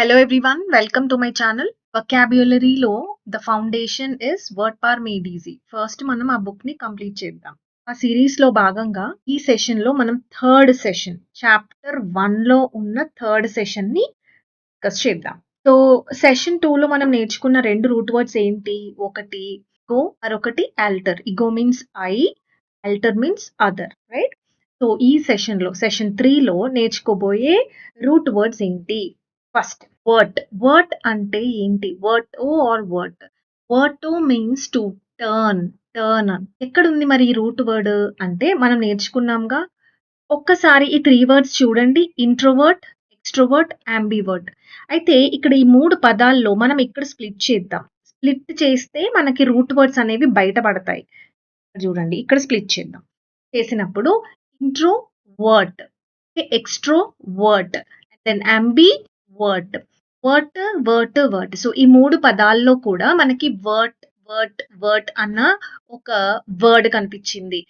Hello everyone, welcome to my channel. Vocabulary లో the foundation is word power made easy. First మనం ఆ book ని complete చేద్దాం. ఆ సిరీస్ లో భాగంగా ఈ సెషన్ లో మనం థర్డ్ సెషన్ చాప్టర్ 1 లో ఉన్న థర్డ్ సెషన్ ని డిస్కస్ చేద్దాం. సో సెషన్ 2 లో మనం నేర్చుకున్న రెండు రూట్ వర్డ్స్ ఏంటి? ఒకటి ఇగో, మరొకటి alter. Ego means I, alter means other, right? So ఈ సెషన్ లో సెషన్ 3 లో నేర్చుకోబోయే రూట్ వర్డ్స్ ఏంటి? First vert. వర్ట్ అంటే ఏంటి? Verto or vert. Verto means to turn. Turn ఎక్కడుంది మరి ఈ రూట్ వర్డ్ అంటే మనం నేర్చుకున్నాంగా. ఒక్కసారి ఈ 3 వర్డ్స్ చూడండి. Introvert, extrovert, ambivert. అయితే ఇక్కడ ఈ 3 పదాల్లో మనం ఇక్కడ స్ప్లిట్ చేద్దాం. స్ప్లిట్ చేస్తే మనకి రూట్ వర్డ్స్ అనేవి బయటపడతాయి. చూడండి ఇక్కడ స్ప్లిట్ చేద్దాం. చేసినప్పుడు ఇంట్రో వర్ట్, ఎక్స్ట్రో వర్ట్, దెన్ అంబి వర్ట్. వర్ట్, వర్ట్, వర్ట్. సో ఈ 3 పదాల్లో కూడా మనకి వర్ట్, వర్ట్, వర్ట్ అన్న ఒక వర్డ్ కనిపించింది.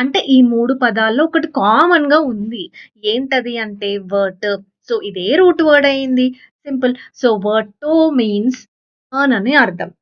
అంటే ఈ 3 పదాల్లో ఒకటి కామన్ గా ఉంది. ఏంటది అంటే వర్ట్. సో ఇదే రూట్ వర్డ్ అయింది. సింపుల్. సో వర్టో మీన్స్ టర్న్ అని అర్థం.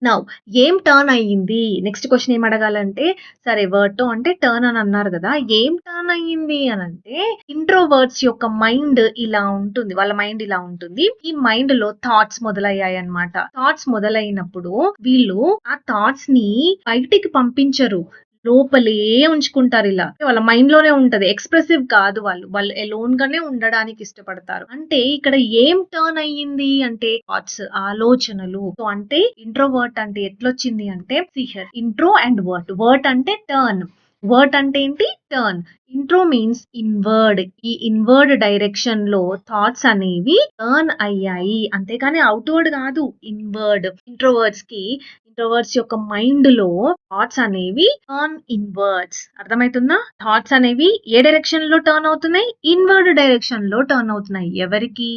నౌ ఏం టర్న్ అయ్యింది? నెక్స్ట్ క్వశ్చన్ ఏం అడగాలంటే, సరే వర్టో అంటే టర్న్ అని అన్నారు కదా, ఏం టర్న్ అయ్యింది అని అంటే ఇంట్రోవర్ట్స్ యొక్క మైండ్ ఇలా ఉంటుంది. వాళ్ళ మైండ్ ఇలా ఉంటుంది. ఈ మైండ్ లో థాట్స్ మొదలయ్యాయి అన్నమాట. థాట్స్ మొదలైనప్పుడు వీళ్ళు ఆ థాట్స్ ని బయటికి పంపించరు, లోపలే ఉంచుకుంటారు. ఇలా వాళ్ళ మైండ్ లోనే ఉంటది. ఎక్స్ప్రెసివ్ కాదు. వాళ్ళు ఎలోన్ గానే ఉండడానికి ఇష్టపడతారు. అంటే ఇక్కడ ఏం టర్న్ అయ్యింది అంటే థాట్స్, ఆలోచనలు. సో అంటే ఇంట్రోవర్ట్ అంటే ఎట్లొచ్చింది అంటే సిహర్ ఇంట్రో అండ్ వర్ట్. వర్ట్ అంటే టర్న్, వర్ట్ అంటే ఏంటి? టర్న్. Intro means inward. ఈ ఇన్వర్డ్ డైరెక్షన్ లో థాట్స్ అనేవి టర్న్ అయ్యాయి, అంతేకాని అవుట్వర్డ్ కాదు, ఇన్వర్డ్. ఇంట్రోవర్ట్స్ యొక్క మైండ్ లో థాట్స్ అనేవి టర్న్ ఇన్వర్డ్స్. అర్థమవుతుందా? థాట్స్ అనేవి ఏ డైరెక్షన్ లో టర్న్ అవుతున్నాయి? ఇన్వర్డ్ డైరెక్షన్ లో టర్న్ అవుతున్నాయి. ఎవరికి?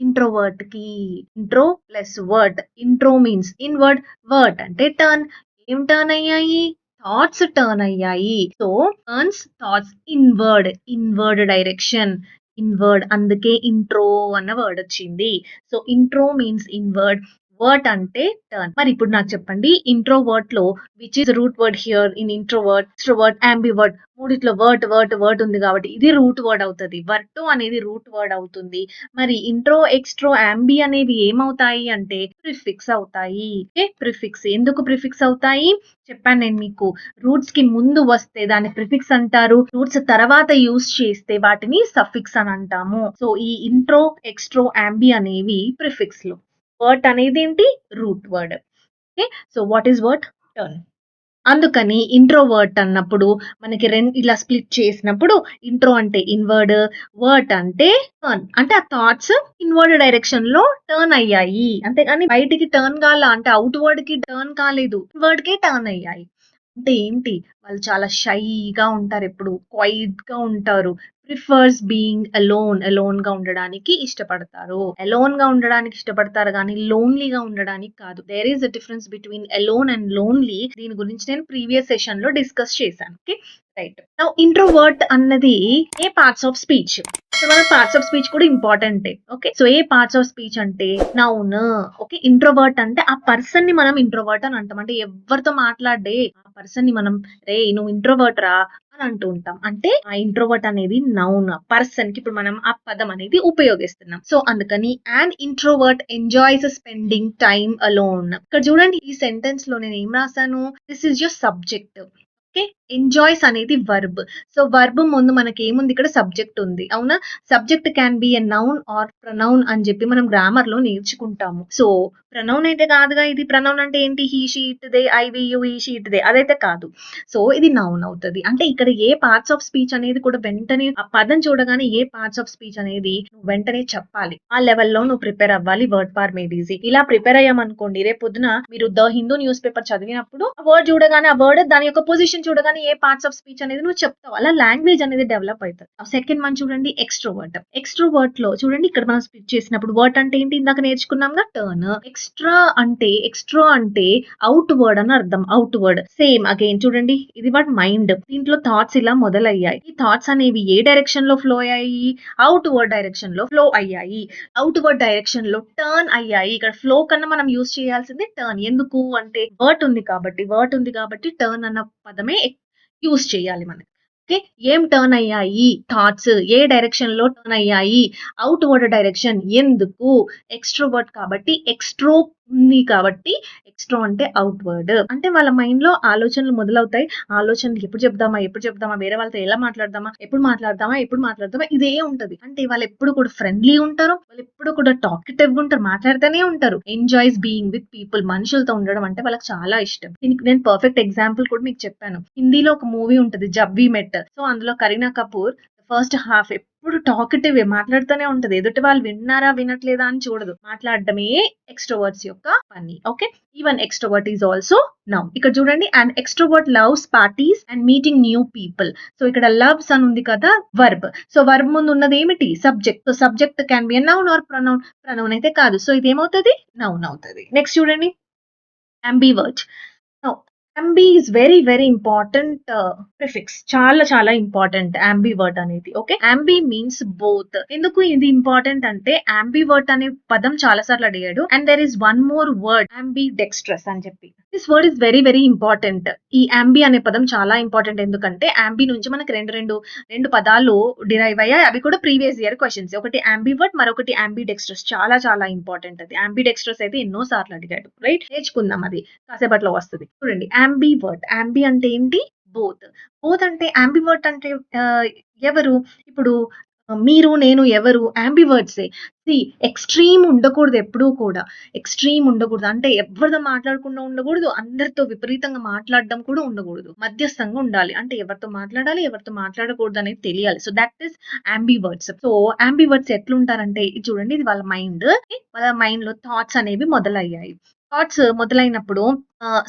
ఇంట్రోవర్ట్ కి. Intro plus vert. Intro means inward, vert అంటే టర్న్. ఏం టర్న్ అయ్యాయి? థాట్స్ టర్న్ అయ్యాయి. So turns thoughts inward, inward direction. Inward, అందుకే ఇంట్రో అన్న వర్డ్ వచ్చింది. So intro means inward, vert అంటే టర్న్. మరి ఇప్పుడు నాకు చెప్పండి, ఇంట్రోవర్ట్ లో which is root word here in introvert, extrovert, ambivert? మూడిట్లో వర్ట్ వర్ట్ వర్ట్ ఉంది కాబట్టి ఇది రూట్ వర్డ్ అవుతుంది. వర్టో అనేది రూట్ వర్డ్ అవుతుంది. మరి ఇంట్రో, ఎక్స్ట్రో, అంబి అనేవి ఏమవుతాయి అంటే ప్రిఫిక్స్ అవుతాయి. ప్రిఫిక్స్. ఎందుకు ప్రిఫిక్స్ అవుతాయి చెప్పాను నేను మీకు. రూట్స్ కి ముందు వస్తే దాన్ని ప్రిఫిక్స్ అంటారు. రూట్స్ తర్వాత యూస్ చేస్తే వాటిని సఫిక్స్ అని అంటాము. సో ఈ ఇంట్రో, ఎక్స్ట్రో, అంబి అనేవి ప్రిఫిక్స్ లో. వర్ట్ అనేది ఏంటి? Root word. Okay. So what is vert? Turn. అందుకని ఇంట్రోవర్ట్ అన్నప్పుడు మనకి ఇలా స్ప్లిట్ చేసినప్పుడు ఇంట్రో అంటే ఇన్వర్డ్, వర్ట్ అంటే టర్న్. అంటే ఆ థాట్స్ ఇన్వర్డ్ డైరెక్షన్ లో టర్న్ అయ్యాయి, అంతేగాని బయటికి టర్న్ కాల, అంటే అవుట్వర్డ్ కి టర్న్ కాలేదు, ఇన్వర్డ్ కే టర్న్ అయ్యాయి. అంటే ఏంటి? వాళ్ళు చాలా షైగా ఉంటారు, ఎప్పుడు క్వైట్ గా ఉంటారు. Prefers being alone. అలోన్ గా ఉండడానికి ఇష్టపడతారు. అలోన్ గా ఉండడానికి ఇష్టపడతారు కానీ లోన్లీగా ఉండడానికి కాదు. There is a difference between alone and lonely. దీని గురించి నేను ప్రీవియస్ సెషన్ లో డిస్కస్ చేశాను. Okay, right. నౌ ఇంట్రోవర్ట్ అన్నది ఏ పార్ట్స్ ఆఫ్ స్పీచ్. సో మన పార్ట్స్ ఆఫ్ స్పీచ్ కూడా ఇంపార్టెంటే. ఓకే, సో ఏ పార్ట్స్ ఆఫ్ స్పీచ్ అంటే నౌన్. ఓకే, ఇంట్రోవర్ట్ అంటే ఆ పర్సన్ ని మనం ఇంట్రోవర్ట్ అని అంటాం. అంటే ఎవరితో మాట్లాడే ఆ పర్సన్ ని మనం రే నువ్వు ఇంట్రోవర్ట్ రా అని అంటూ ఉంటాం. అంటే ఆ ఇంట్రోవర్ట్ అనేది నౌన్, పర్సన్ కి ఇప్పుడు మనం ఆ పదం అనేది ఉపయోగిస్తున్నాం. సో అందుకని an introvert enjoys spending time alone. ఇక్కడ చూడండి, ఈ సెంటెన్స్ లో నేను ఏం రాశాను? This is your subject. Okay, enjoys అనేది వర్బ్. సో వర్బ్ ముందు మనకి ఏముంది? ఇక్కడ సబ్జెక్ట్ ఉంది, అవునా? Subject can be a noun or pronoun అని చెప్పి మనం గ్రామర్ లో నేర్చుకుంటాము. సో ప్రొనౌన్ అయితే కాదుగా ఇది. ప్రొనౌన్ అంటే ఏంటి? He, she, it, they, I, we, you, he, she, it, they. అదైతే కాదు. సో ఇది నౌన్ అవుతుంది. అంటే ఇక్కడ ఏ పార్ట్స్ ఆఫ్ స్పీచ్ అనేది కూడా వెంటనే ఆ పదం చూడగానే ఏ పార్ట్స్ ఆఫ్ స్పీచ్ అనేది నువ్వు వెంటనే చెప్పాలి. ఆ లెవెల్లో నువ్వు ప్రిపేర్ అవ్వాలి. Word power made easy. ఇలా ప్రిపేర్ అయ్యామనుకోండి, రేపు పొద్దున మీరు ద హిందూ న్యూస్ పేపర్ చదివినప్పుడు ఆ వర్డ్ చూడగానే, ఆ వర్డ్ దాని యొక్క పొజిషన్ చూడగానే కానీ ఏ పార్ట్స్ ఆఫ్ స్పీచ్ అనేది నువ్వు చెప్తావు. అలా లాంగ్వేజ్ అనేది డెవలప్ అయితది. సెకండ్ వన్ చూడండి ఎక్స్‌ట్రోవర్ట్. ఎక్స్‌ట్రోవర్ట్‌లో చూడండి ఇక్కడ మనం స్పీచ్ చేసినప్పుడు వర్ట్ అంటే ఏంటి? ఇందాక నేర్చుకున్నాంగా టర్న్. ఎక్స్ట్రా అంటే అవుట్‌వర్డ్ అని అర్థం. అవుట్‌వర్డ్. సేమ్ అగైన్ చూడండి ఇది వాట్ మైండ్. దీంట్లో థాట్స్ ఇలా మొదలయ్యాయి. ఈ థాట్స్ అనేవి ఏ డైరెక్షన్‌లో ఫ్లో అయ్యాయి? అవుట్‌వర్డ్ డైరెక్షన్‌లో ఫ్లో అయ్యాయి. అవుట్‌వర్డ్ డైరెక్షన్‌లో టర్న్ అయ్యాయి. ఇక్కడ ఫ్లో కన్నా మనం యూజ్ చేయాల్సింది టర్న్. ఎందుకు అంటే వర్ట్ ఉంది కాబట్టి టర్న్ అన్న పదమే యూజ్ చేయాలి మనం. ఓకే. ఏం టర్న్ అయ్యాయి? థాట్స్ ఏ డైరెక్షన్‌లో టర్న్ అయ్యాయి? Outward direction. ఎందుకు? ఎక్స్‌ట్రోవర్ట్ కాబట్టి ఎక్స్‌ట్రో ఉంది కాబట్టి ఎక్స్‌ట్రో అంటే అవుట్‌వర్డ్. అంటే వాళ్ళ మైండ్‌లో ఆలోచనలు మొదలవుతాయి. ఆలోచనలు ఎప్పుడు చెప్దామా? వేరే వాళ్ళతో ఎలా మాట్లాడదామా? ఎప్పుడు మాట్లాడదామా? ఇదే ఉంటది. అంటే వాళ్ళెప్పుడు కూడా ఫ్రెండ్లీ ఉంటారు. వాళ్ళెప్పుడు కూడా టాకటివ్‌గా ఉంటారు. మాట్లాడుతూనే ఉంటారు. Enjoys being with people. మనుషులతో ఉండడం అంటే వాళ్ళకి చాలా ఇష్టం. దీనికి నేను పర్ఫెక్ట్ ఎగ్జాంపుల్ కూడా మీకు చెప్పాను. హిందీలో ఒక మూవీ ఉంటది 'జబ్ వి మెట్'. సో అందులో కరీనా కపూర్ ఫస్ట్ హాఫ్ ఎప్పుడు టాకటివే మాట్లాడుతూనే ఉంటది. ఎదుటి వాళ్ళు విన్నారా వినట్లేదా అని చూడదు. మాట్లాడడమే ఎక్స్‌ట్రోవర్ట్స్ యొక్క పని. Okay. Even extrovert is also noun. ఇక్కడ చూడండి and extrovert loves parties and meeting new people. So ఇక్కడ లవ్స్ అని ఉంది కదా వర్బ్. సో వర్బ్ ముందు ఉన్నది ఏమిటి? Subject. So subject can be a noun or pronoun. Pronoun అయితే కాదు. సో ఇది ఏమవుతది? నౌన్ అవుతది. నెక్స్ట్ చూడండి ambivert. Now ambi is very important prefix. చాలా ఇంపార్టెంట్ అంబివర్ట్ అనేది. ఓకే. Ambi means both. ఎందుకు ఇది ఇంపార్టెంట్ అంటే అంబివర్ట్ అనే పదం చాలా సార్లు అడిగాడు. And there is one more word ambidextrous అని చెప్పి. This word is very important. ఈ అంబి అనే పదం చాలా ఇంపార్టెంట్. ఎందుకంటే అంబి నుంచి మనకి రెండు పదాలు డిరైవ్ అయ్యాయి. అవి కూడా ప్రీవియస్ ఇయర్ క్వశ్చన్స్. ఒకటి అంబివర్ట్ మరొకటి అంబి డెక్స్ట్రస్. చాలా ఇంపార్టెంట్ అది. అంబి డెక్స్ట్రస్ అయితే ఎన్నో సార్లు అడిగాడు. రైట్. నేర్చుకుందాం అది కాసేపట్లో వస్తుంది. చూడండి అంబివర్ట్. అంబి అంటే ఏంటి? బోత్. బోత్ అంటే అంబివర్ట్ అంటే ఎవరు? ఇప్పుడు మీరు, నేను ఎవరు? అంబివర్ట్సే. ఎక్స్‌ట్రీమ్ ఉండకూడదు ఎప్పుడూ కూడా. ఎక్స్‌ట్రీమ్ ఉండకూడదు. అంటే ఎవరితో మాట్లాడకుండా ఉండకూడదు. అందరితో విపరీతంగా మాట్లాడడం కూడా ఉండకూడదు. మధ్యస్థంగా ఉండాలి. అంటే ఎవరితో మాట్లాడాలి, ఎవరితో మాట్లాడకూడదు అనేది తెలియాలి. So that is ambiverts. So ambiverts ఎట్లుంటారంటే ఇది చూడండి ఇది వాళ్ళ మైండ్. వాళ్ళ మైండ్‌లో థాట్స్ అనేవి మొదలయ్యాయి. థాట్స్ మొదలైనప్పుడు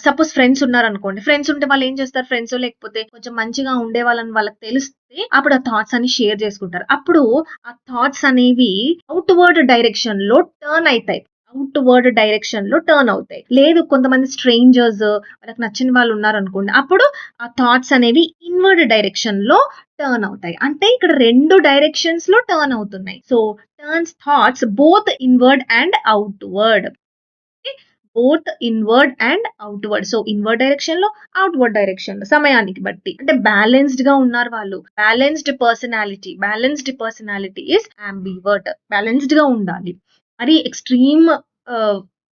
సపోజ్ ఫ్రెండ్స్ ఉన్నారనుకోండి. ఫ్రెండ్స్ ఉంటే వాళ్ళు ఏం చేస్తారు? ఫ్రెండ్సో లేకపోతే కొంచెం మంచిగా ఉండే వాళ్ళని వాళ్ళకి తెలిస్తే అప్పుడు ఆ థాట్స్ అన్ని షేర్ చేసుకుంటారు. అప్పుడు ఆ థాట్స్ అనేవి అవుట్‌వర్డ్ డైరెక్షన్‌లో టర్న్ అయితాయి. లేదు కొంతమంది స్ట్రేంజర్స్ వాళ్ళకి నచ్చిన వాళ్ళు ఉన్నారనుకోండి. అప్పుడు ఆ థాట్స్ అనేవి ఇన్‌వర్డ్ డైరెక్షన్‌లో టర్న్ అవుతాయి. అంటే ఇక్కడ 2 డైరెక్షన్స్‌లో టర్న్ అవుతున్నాయి. So turns thoughts both inward and outward. Both inward and outward. So inward direction లో అవుట్వర్డ్ డైరెక్షన్ లో సమయానికి బట్టి అంటే బ్యాలెన్స్డ్ గా ఉన్నారు వాళ్ళు. Balanced personality is ambivert. Balanced గా ఉండాలి. మరి ఎక్స్ట్రీమ్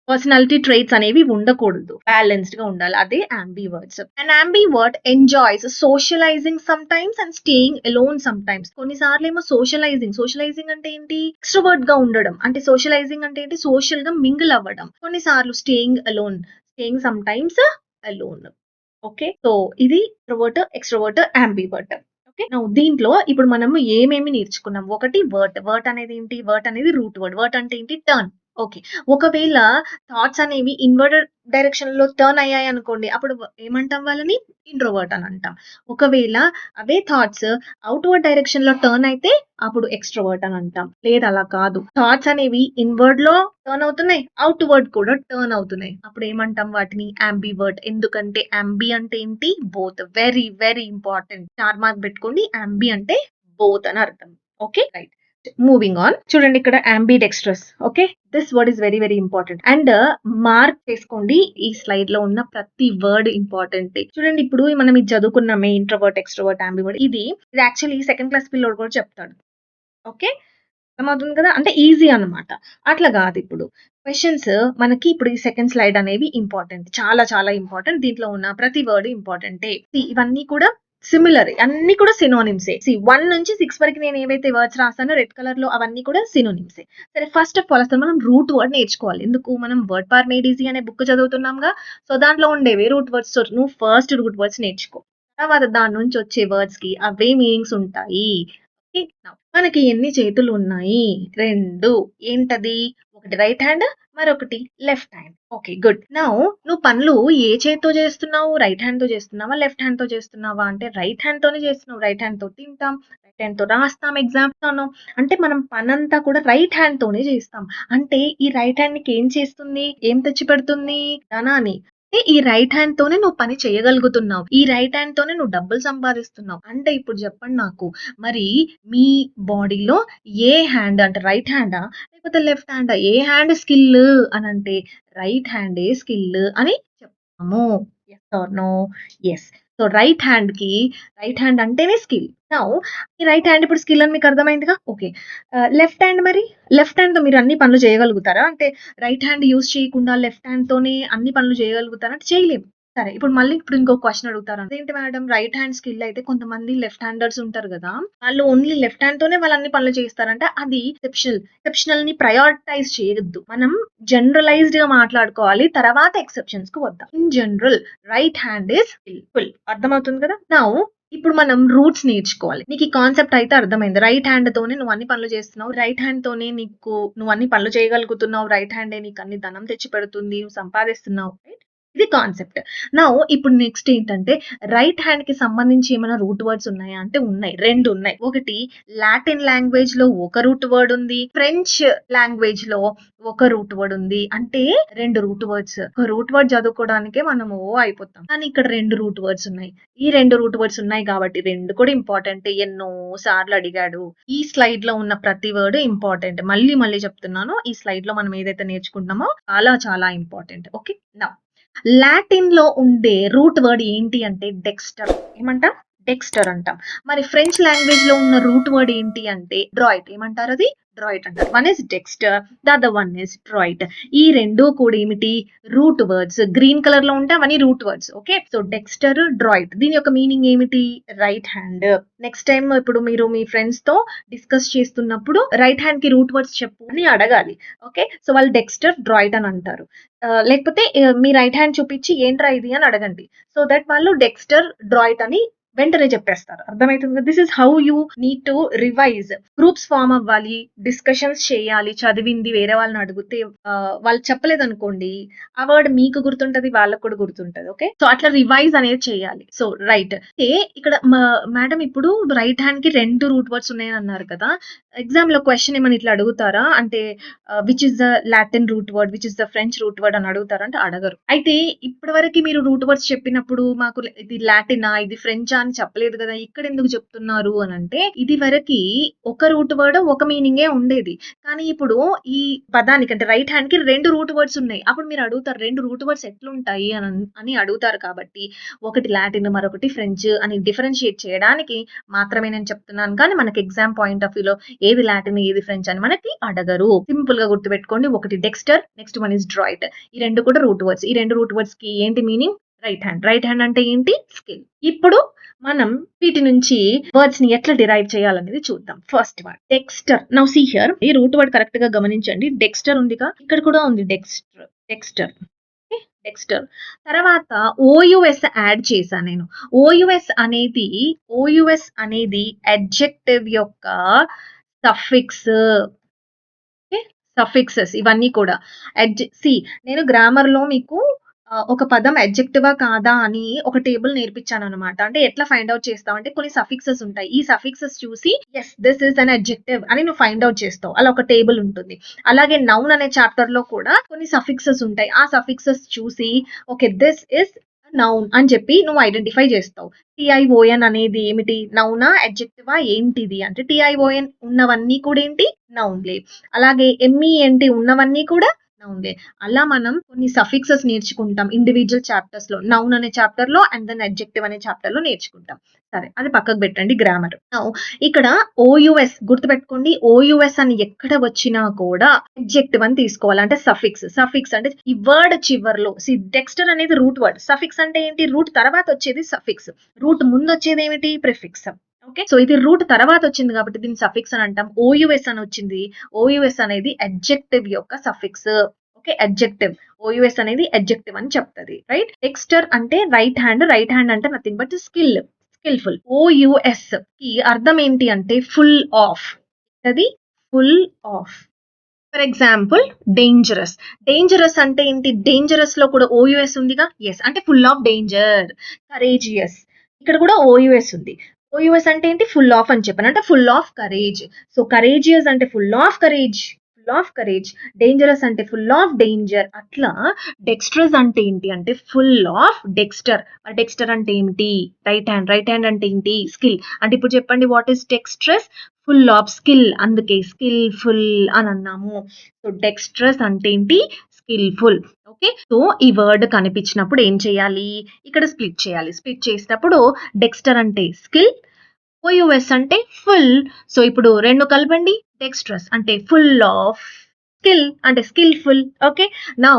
పర్సనాలిటీ ట్రైట్స్ అనేవి ఉండకూడదు. బ్యాలెన్స్డ్ గా ఉండాలి. అదే ambiverts. And ambivert enjoys socialising sometimes and staying alone sometimes. కొన్నిసార్లు ఏమో సోషలైజింగ్ అంటే ఏంటి? ఎక్స్ట్రోవర్ట్ గా ఉండడం. అంటే సోషలైజింగ్ అంటే ఏంటి? సోషల్ గా మింగిల్ అవ్వడం. కొన్నిసార్లు staying some times alone. Okay. So ఇది ఎక్స్ట్రోవర్ట్ అంబివర్ట్. ఓకే. నౌ దీంట్లో ఇప్పుడు మనము ఏమేమి నేర్చుకున్నాం? ఒకటి వర్ట్ అనేది ఏంటి? వర్ట్ అనేది రూట్ వర్డ్. వర్ట్ అంటే ఏంటి? టర్న్. ఓకే. ఒకవేళ థాట్స్ అనేవి ఇన్వర్టెడ్ డైరెక్షన్ లో టర్న్ అయ్యాయి అనుకోండి. అప్పుడు ఏమంటాం వాళ్ళని? ఇంట్రోవర్ట్ అని అంటాం. ఒకవేళ అవే థాట్స్ అవుట్వర్డ్ డైరెక్షన్ లో టర్న్ అయితే అప్పుడు ఎక్స్ట్రోవర్ట్ అని అంటాం. లేదు అలా కాదు. థాట్స్ అనేవి ఇన్వర్డ్ లో టర్న్ అవుతున్నాయి. అవుట్వర్డ్ కూడా టర్న్ అవుతున్నాయి. అప్పుడు ఏమంటాం వాటిని? అంబివర్ట్. ఎందుకంటే అంబి అంటే ఏంటి? Both. Very important. Star mark పెట్టుకోండి. అంబి అంటే బోత్ అని అర్థం. ఓకే. రైట్. Moving on. చూడండి ఇక్కడ ambidextrous. Okay. This word is very important. And mark చేసుకోండి. ఈ స్లైడ్ లో ఉన్న ప్రతి వర్డ్ ఇంపార్టెంట్. చూడండి ఇప్పుడు మనం ఇది చదువుకున్నామే ఇంట్రోవర్ట్, ఎక్స్ట్రోవర్ట్, అంబివర్ట్. ఇది యాక్చువల్లీ సెకండ్ క్లాస్ పిల్లోడు కూడా చెప్తాడు. ఓకే. అర్థమవుతుంది కదా? అంటే ఈజీ అన్నమాట. అట్లా కాదు ఇప్పుడు. క్వెషన్స్ మనకి ఇప్పుడు ఈ సెకండ్ స్లైడ్ అనేవి ఇంపార్టెంట్. చాలా ఇంపార్టెంట్. దీంట్లో ఉన్న ప్రతి వర్డ్ ఇంపార్టెంటే. ఇవన్నీ కూడా సిమిలర్. అన్ని కూడా సినోనిమ్సే. 1 నుంచి 6 వరకు నేను ఏవైతే వర్డ్స్ రాసానో రెడ్ కలర్ లో అవన్నీ కూడా సినోనిమ్సే. సరే ఫస్ట్ ఆఫ్ ఆల్ అసలు మనం రూట్ వర్డ్ నేర్చుకోవాలి. ఎందుకు? మనం వర్డ్ పవర్ మేడ్ ఈజీ అనే బుక్ చదువుతున్నాంగా. సో దాంట్లో ఉండేవి రూట్ వర్డ్స్. సో నువ్వు ఫస్ట్ రూట్ వర్డ్స్ నేర్చుకో. తర్వాత దాని నుంచి వచ్చే వర్డ్స్ కి అవే మీనింగ్స్ ఉంటాయి. మనకి ఎన్ని చేతులు ఉన్నాయి? 2. ఏంటది? ఒకటి రైట్ హ్యాండ్, మరొకటి left hand. Okay. Good. Now నువ్వు పనులు ఏ చేత్తో చేస్తున్నావు? రైట్ హ్యాండ్‌తో చేస్తున్నావా? లెఫ్ట్ హ్యాండ్‌తో చేస్తున్నావా? అంటే రైట్ హ్యాండ్‌తోనే చేస్తున్నావు. రైట్ హ్యాండ్‌తో తింటాం, రైట్ హ్యాండ్‌తో రాస్తాం ఎగ్జామ్స్‌లోను. అంటే మనం పనంతా కూడా రైట్ హ్యాండ్‌తోనే చేస్తాం. అంటే ఈ రైట్ హ్యాండ్ నీకేం చేస్తుంది? ఏం తెచ్చిపెడుతుంది? ధనాన్ని. అంటే ఈ రైట్ హ్యాండ్‌తోనే నువ్వు పని చేయగలుగుతున్నావు. ఈ రైట్ హ్యాండ్‌తోనే నువ్వు డబ్బులు సంపాదిస్తున్నావు. అంటే ఇప్పుడు చెప్పండి నాకు, మరి మీ బాడీలో ఏ హ్యాండ్ అంటే రైట్ హ్యాండా? లేకపోతే లెఫ్ట్ హ్యాండా? ఏ హ్యాండ్ స్కిల్ అనంటే రైట్ హ్యాండే స్కిల్ అని చెప్తాము. Yes or no? Yes. So right hand అంటేనే స్కిల్. నౌ ఈ రైట్ హ్యాండ్ ఇప్పుడు స్కిల్ అని మీకు అర్థమైందిగా? ఓకే. లెఫ్ట్ హ్యాండ్ మరి? లెఫ్ట్ హ్యాండ్‌తో మీరు అన్ని పనులు చేయగలుగుతారా? అంటే రైట్ హ్యాండ్ యూజ్ చేయకుండా లెఫ్ట్ హ్యాండ్‌తోనే అన్ని పనులు చేయగలుగుతారా? అంటే చేయలేము. సరే. ఇప్పుడు ఇంకో క్వెషన్ అడుగుతారు. అదేంటి మేడం రైట్ హ్యాండ్ స్కిల్ అయితే కొంతమంది లెఫ్ట్ హ్యాండర్స్ ఉంటారు గదా! వాళ్ళు ఓన్లీ లెఫ్ట్ హ్యాండ్‌తోనే వాళ్ళు అన్ని పనులు చేస్తారంటే అది ఎక్సెప్షనల్‌ని ప్రయారిటైజ్ చేయొద్దు. మనం జనరలైజ్డ్‌గా మాట్లాడుకోవాలి. తర్వాత ఎక్సెప్షన్స్‌కి వద్దాం. In general right hand is skilful. అర్థమవుతుంది కదా! నౌ ఇప్పుడు మనం రూట్స్ నేర్చుకోవాలి. నీకు ఈ కాన్సెప్ట్ అయితే అర్థమైంది. రైట్ హ్యాండ్‌తోనే నువ్వు అన్ని పనులు చేస్తున్నావు. రైట్ హ్యాండ్‌తోనే నువ్వు అన్ని పనులు చేయగలుగుతున్నావు. రైట్ హ్యాండే నీకు అన్ని ధనం తెచ్చిపెడుతుంది. నువ్వు సంపాదిస్తున్నావు. రైట్? ఇది కాన్సెప్ట్. నౌ ఇప్పుడు నెక్స్ట్ ఏంటంటే రైట్ హ్యాండ్‌కి సంబంధించి ఏమైనా రూట్ వర్డ్స్ ఉన్నాయా? అంటే ఉన్నాయి. 2 ఉన్నాయి. ఒకటి లాటిన్ లాంగ్వేజ్‌లో ఒక రూట్ వర్డ్ ఉంది. ఫ్రెంచ్ లాంగ్వేజ్‌లో ఒక రూట్ వర్డ్ ఉంది. అంటే 2 రూట్ వర్డ్స్. ఒక రూట్ వర్డ్ చదువుకోవడానికే మనం అయిపోతాం. కానీ ఇక్కడ 2 రూట్ వర్డ్స్ ఉన్నాయి. ఈ 2 రూట్ వర్డ్స్ ఉన్నాయి కాబట్టి 2 కూడా ఇంపార్టెంటే. ఎన్నో సార్లు అడిగాడు. ఈ స్లైడ్‌లో ఉన్న ప్రతి వర్డ్ ఇంపార్టెంట్. మళ్ళీ చెప్తున్నాను. ఈ స్లైడ్‌లో మనం ఏదైతే నేర్చుకుంటున్నామో చాలా ఇంపార్టెంట్. ఓకే. నౌ లాటిన్‌లో ఉండే రూట్ వర్డ్ ఏంటి అంటే డెక్స్టర్. ఏమంటాం? డెక్స్టర్ అంటాం. మరి ఫ్రెంచ్ లాంగ్వేజ్‌లో ఉన్న రూట్ వర్డ్ ఏంటి అంటే డ్రాయిట్. ఏమంటారు అది? డ్రాయిట్ అంటారు. One is dexter, the other one is droit. ఈ 2 కూడా ఏమిటి? Root words. గ్రీన్ కలర్‌లో ఉంటే అవన్నీ root words. Okay. So dexter, droit. దీని యొక్క మీనింగ్ ఏమిటి? Right hand. నెక్స్ట్ టైమ్ ఇప్పుడు మీరు మీ ఫ్రెండ్స్‌తో డిస్కస్ చేస్తున్నప్పుడు రైట్ హ్యాండ్‌కి రూట్ వర్డ్స్ చెప్పు అని అడగాలి. ఓకే. సో వాళ్ళు డెక్స్టర్, డ్రాయిట్ అని అంటారు. లేకపోతే మీ రైట్ హ్యాండ్ చూపించి ఏంట్రా ఇది అని అడగండి. సో దట్ వాళ్ళు డెక్స్టర్, డ్రాయిట్ అని వెంటనే చెప్పేస్తారు. అర్థమవుతుంది కదా! This is how you need to revise. Groups form అవ్వాలి, డిస్కషన్స్ చేయాలి. చదివింది వేరే వాళ్ళని అడిగితే వాళ్ళు చెప్పలేదనుకోండి, ఆ వర్డ్ మీకు గుర్తుంటది, వాళ్ళకి కూడా గుర్తుంటది. ఓకే. సో అట్లా రివైజ్ అనేది చేయాలి. So right. ఇక్కడ మేడం ఇప్పుడు రైట్ హ్యాండ్ కి 2 రూట్ వర్డ్స్ ఉన్నాయని అన్నారు కదా! ఎగ్జామ్ లో క్వెషన్ ఏమైనా ఇట్లా అడుగుతారా? అంటే which is the Latin root word, which is the French root word అని అడుగుతారా? అంటే అడగరు. అయితే ఇప్పటివరకు మీరు రూట్ వర్డ్స్ చెప్పినప్పుడు మాకు ఇది లాటినా, ఇది ఫ్రెంచా అని చెప్పలేదు కదా! ఇక్కడ ఎందుకు చెప్తున్నారు అని అంటే ఇది వరకి ఒక రూట్ వర్డ్ ఒక మీనింగే ఉండేది. కానీ ఇప్పుడు ఈ పదానికి అంటే రైట్ హ్యాండ్ కి 2 రూట్ వర్డ్స్ ఉన్నాయి. అప్పుడు మీరు అడుగుతారు 2 రూట్ వర్డ్స్ ఎట్లుంటాయి అని అడుగుతారు కాబట్టి ఒకటి లాటిన్, మరొకటి ఫ్రెంచ్ అని డిఫరెన్షియేట్ చేయడానికి మాత్రమే నేను చెప్తున్నాను. కానీ మనకి ఎగ్జామ్ పాయింట్ ఆఫ్ వ్యూలో ఏది లాటిన్, ఏది ఫ్రెంచ్ అని మనకి అడగరు. సింపుల్ గా గుర్తుపెట్టుకోండి. ఒకటి డెక్స్టర్, నెక్స్ట్ వన్ ఇస్ డ్రాయిట్. ఈ 2 కూడా రూట్ వర్డ్స్. ఈ 2 రూట్ వర్డ్స్ కి ఏంటి meaning? Right hand. Right hand అంటే ఏంటి? స్కిల్. ఇప్పుడు మనం వీటి నుంచి వర్డ్స్ ని ఎట్లా డిరైవ్ చేయాలనేది చూద్దాం. First word dexter. Now see here. ఈ రూట్ వర్డ్ కరెక్ట్ గా గమనించండి. డెక్స్టర్ ఉందిగా, ఇక్కడ కూడా ఉంది డెక్స్టర్. డెక్స్టర్ తర్వాత ఓయుఎస్ యాడ్ చేశాను నేను. ఓయుఎస్ అనేది అడ్జెక్టివ్ యొక్క సఫిక్స్. సఫిక్సెస్ ఇవన్నీ కూడా నేను గ్రామర్ లో మీకు ఒక పదం అడ్జెక్టివా కాదా అని ఒక టేబుల్ నేర్పించాను అనమాట. అంటే ఎట్లా ఫైండ్ అవుట్ చేస్తావు అంటే కొన్ని సఫిక్సెస్ ఉంటాయి. ఈ సఫిక్సెస్ చూసి as this is an adjective అని నువ్వు ఫైండ్ అవుట్ చేస్తావు. అలా ఒక టేబుల్ ఉంటుంది. అలాగే నౌన్ అనే చాప్టర్ లో కూడా కొన్ని సఫిక్సెస్ ఉంటాయి. ఆ సఫిక్సెస్ చూసి ఓకే దిస్ ఇస్ నౌన్ అని చెప్పి నువ్వు ఐడెంటిఫై చేస్తావు. టిఐఓఎన్ అనేది ఏమిటి? నౌనా, అడ్జెక్టివా, ఏంటిది అంటే టిఐఓఎన్ ఉన్నవన్నీ కూడా ఏంటి? నౌన్లే. అలాగే ఎంఈఎన్టి ఉన్నవన్నీ కూడా నౌన్లే. అలా మనం కొన్ని సఫిక్సెస్ నేర్చుకుంటాం ఇండివిజువల్ చాప్టర్స్ లో. నౌన్ అనే చాప్టర్ లో అండ్ దెన్ అడ్జెక్టివ్ అనే చాప్టర్ లో నేర్చుకుంటాం. సరే అది పక్కకు పెట్టండి గ్రామర్. ఇక్కడ ఓయుఎస్ గుర్తుపెట్టుకోండి. ఓయుఎస్ అని ఎక్కడ వచ్చినా కూడా అడ్జెక్టివ్ అని తీసుకోవాలి. అంటే సఫిక్స్ అంటే ఈ వర్డ్ చివర్లో డెక్స్టర్ అనేది రూట్ వర్డ్. సఫిక్స్ అంటే ఏంటి? రూట్ తర్వాత వచ్చేది సఫిక్స్. రూట్ ముందు వచ్చేది ఏమిటి? ప్రిఫిక్స్. ఓకే. సో ఇది రూట్ తర్వాత వచ్చింది కాబట్టి దీన్ని సఫిక్స్ అని అంటాం. ఓయుఎస్ అని వచ్చింది. ఓయుఎస్ అనేది అడ్జెక్టివ్ యొక్క సఫిక్స్. ఓకే. అడ్జెక్టివ్. ఓయుఎస్ అనేది అడ్జెక్టివ్ అని చెప్తది. రైట్. డెక్స్టర్ అంటే రైట్ హ్యాండ్ అంటే నథింగ్ బట్ స్కిల్ స్కిల్‌ఫుల్. ఓయూఎస్ కి అర్థం ఏంటి అంటే ఫుల్ ఆఫ్. అది full of. For example dangerous. Dangerous అంటే ఏంటి? డేంజరస్‌లో కూడా ఓయూఎస్ ఉందిగా. యెస్. అంటే ఫుల్ ఆఫ్ డేంజర్. కరేజియస్. ఇక్కడ కూడా ఓయూఎస్ ఉంది. ఓయూఎస్ అంటే ఏంటి? ఫుల్ ఆఫ్ అని చెప్పాను. అంటే full of courage. So courageous అంటే full of courage. Full of courage. Dangerous అంటే ఫుల్ ఆఫ్ డేంజర్. అట్లా డెక్స్ట్రస్ అంటే ఏంటి అంటే ఫుల్ ఆఫ్ డెక్స్టర్. మరి డెక్స్టర్ అంటే ఏమిటి? Right hand. రైట్ హ్యాండ్ అంటే ఏంటి? స్కిల్. అంటే ఇప్పుడు చెప్పండి what is dextrous? Full of skill. అందుకే స్కిల్‌ఫుల్ అని అన్నాము. సో డెక్స్ట్రస్ అంటే ఏంటి? స్కిల్‌ఫుల్. ఓకే. సో ఈ వర్డ్ కనిపించినప్పుడు ఏం చేయాలి? ఇక్కడ స్ప్లిట్ చేయాలి. స్ప్లిట్ చేసినప్పుడు డెక్స్టర్ అంటే స్కిల్, ఓయూఎస్ అంటే ఫుల్. సో ఇప్పుడు 2 కలపండి. డెక్స్ట్రస్ అంటే ఫుల్ ఆఫ్ స్కిల్ అంటే స్కిల్‌ఫుల్. ఓకే. నౌ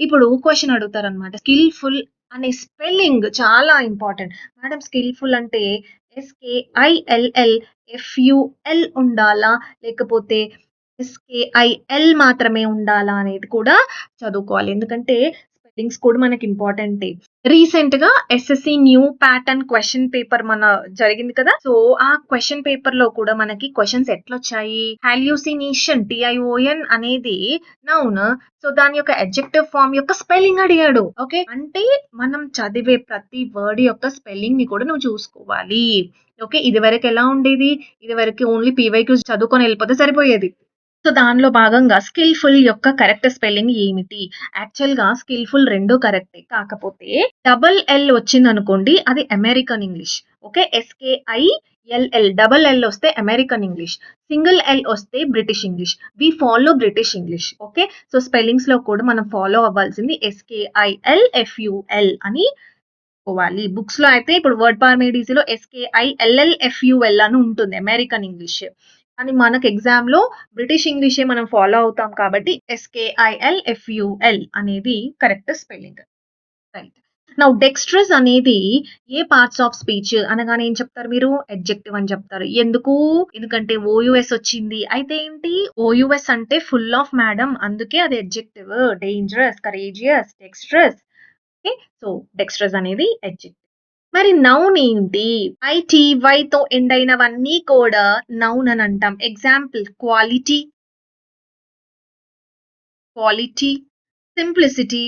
ఇప్పుడు క్వెషన్ అడుగుతారనమాట. స్కిల్‌ఫుల్ అనే స్పెల్లింగ్ చాలా ఇంపార్టెంట్. మేడం స్కిల్‌ఫుల్ అంటే ఎస్‌కేఐఎల్‌ఎల్ ఉండాలా? లేకపోతే ఎస్‌కేఐఎల్ మాత్రమే ఉండాలా? అనేది కూడా చదువుకోవాలి. ఎందుకంటే స్పెల్లింగ్స్ కూడా మనకి ఇంపార్టెంటే. రీసెంట్‌గా SSC new pattern question paper జరిగింది కదా! సో, ఆ క్వెషన్ పేపర్‌లో కూడా మనకి క్వెషన్స్ ఎట్లొచ్చాయి? హాల్యూసినేషన్ టీఐఓఎన్ అనేది నౌన్. సో, దాని యొక్క అడ్జెక్టివ్ ఫార్మ్ యొక్క స్పెల్లింగ్ అడిగాడు. ఓకే. అంటే మనం చదివే ప్రతి వర్డ్ యొక్క స్పెల్లింగ్‌ని కూడా నువ్వు చూసుకోవాలి. ఓకే. ఇదివరకు ఎలా ఉండేది? ఇదివరకు ఓన్లీ పీవైక్యూస్ చదువుకొని ఎళ్ళిపోతే సరిపోయేది. సో, దానిలో భాగంగా స్కిల్‌ఫుల్ యొక్క కరెక్ట్ స్పెల్లింగ్ ఏమిటి? యాక్చువల్‌గా స్కిల్‌ఫుల్ 2 కరెక్టే. కాకపోతే డబుల్ ఎల్ వచ్చిందనుకోండి అది American English. Okay. S K I L L double L వస్తే అమెరికన్ ఇంగ్లీష్. సింగిల్ ఎల్ వస్తే British English. We follow British English. Okay. So, స్పెల్లింగ్స్‌లో కూడా మనం ఫాలో అవ్వాల్సింది ఎస్‌కేఐఎల్‌ఎఫ్‌యుఎల్ అని పోవాలి. బుక్స్‌లో అయితే ఇప్పుడు వర్డ్ పార్ మేడ్ ఈజీలో ఎస్‌కేఐఎల్‌ఎల్‌ఎఫ్‌యుఎల్ అని ఉంటుంది అమెరికన్ ఇంగ్లీష్. కానీ మనకు ఎగ్జామ్‌లో బ్రిటిష్ ఇంగ్లీషే మనం ఫాలో అవుతాం కాబట్టి ఎస్‌కేఐఎల్‌ఎఫ్‌యుఎల్ అనేది కరెక్ట్ స్పెల్లింగ్. రైట్. నౌ డెక్స్ట్రస్ అనేది ఏ పార్ట్స్ ఆఫ్ స్పీచ్ అనగానే ఏం చెప్తారు మీరు? అడ్జెక్టివ్ అని చెప్తారు. ఎందుకు? ఎందుకంటే ఓయూఎస్ వచ్చింది. అయితే ఏంటి? ఓయూఎస్ అంటే ఫుల్ ఆఫ్ మేడం. అందుకే అది adjective. Dangerous, courageous, dextrous. Okay. So, dextrous అనేది అడ్జెక్టివ్. మరి నౌన్ ఏంటి? ఐటీవైతో ఎండ్ అయినవన్నీ కూడా నౌన్ అని అంటాం. Example quality, quality, simplicity,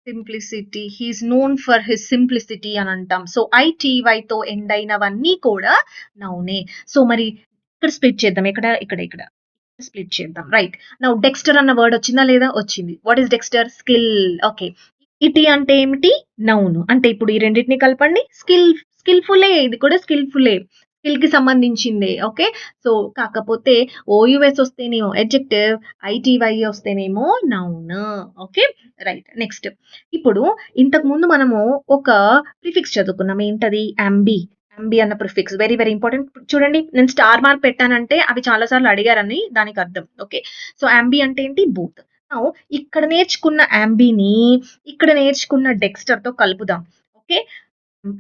simplicity. He is known for his simplicity అని అంటాం. సో, ఐటీవైతో ఎండ్ అయినవన్నీ కూడా నౌనే. సో, మరి ఇక్కడ స్ప్లిట్ చేద్దాం. ఇక్కడ స్ప్లిట్ చేద్దాం. రైట్. నౌ డెక్స్టర్ అన్న వర్డ్ వచ్చిందా లేదా? వచ్చింది. What is dexter? Skill. Okay. Ity అంటే ఏమిటి? నౌన్. అంటే ఇప్పుడు ఈ రెండిటిని కలపండి. స్కిల్‌ఫుల్లే. ఇది కూడా స్కిల్‌ఫుల్లే. స్కిల్‌కి సంబంధించిందే. ఓకే. సో, కాకపోతే ఓయూఎస్ వస్తేనేమో అడ్జెక్టివ్, ఐటీవై వస్తేనేమో నౌన్. ఓకే. రైట్. నెక్స్ట్. ఇప్పుడు ఇంతకుముందు మనము ఒక ప్రిఫిక్స్ చదువుకున్నాం. ఏంటది? యాంబి. యాంబి అన్న ప్రిఫిక్స్ వెరీ వెరీ ఇంపార్టెంట్. చూడండి నేను స్టార్ మార్క్ పెట్టానంటే అవి చాలా సార్లు అడిగారని దానికి అర్థం. ఓకే. సో, యాంబి అంటే ఏంటి? బోత్. నౌ ఇక్కడ నేర్చుకున్న యాంబిని ఇక్కడ నేర్చుకున్న డెక్స్టర్‌తో కలుపుదాం. ఓకే.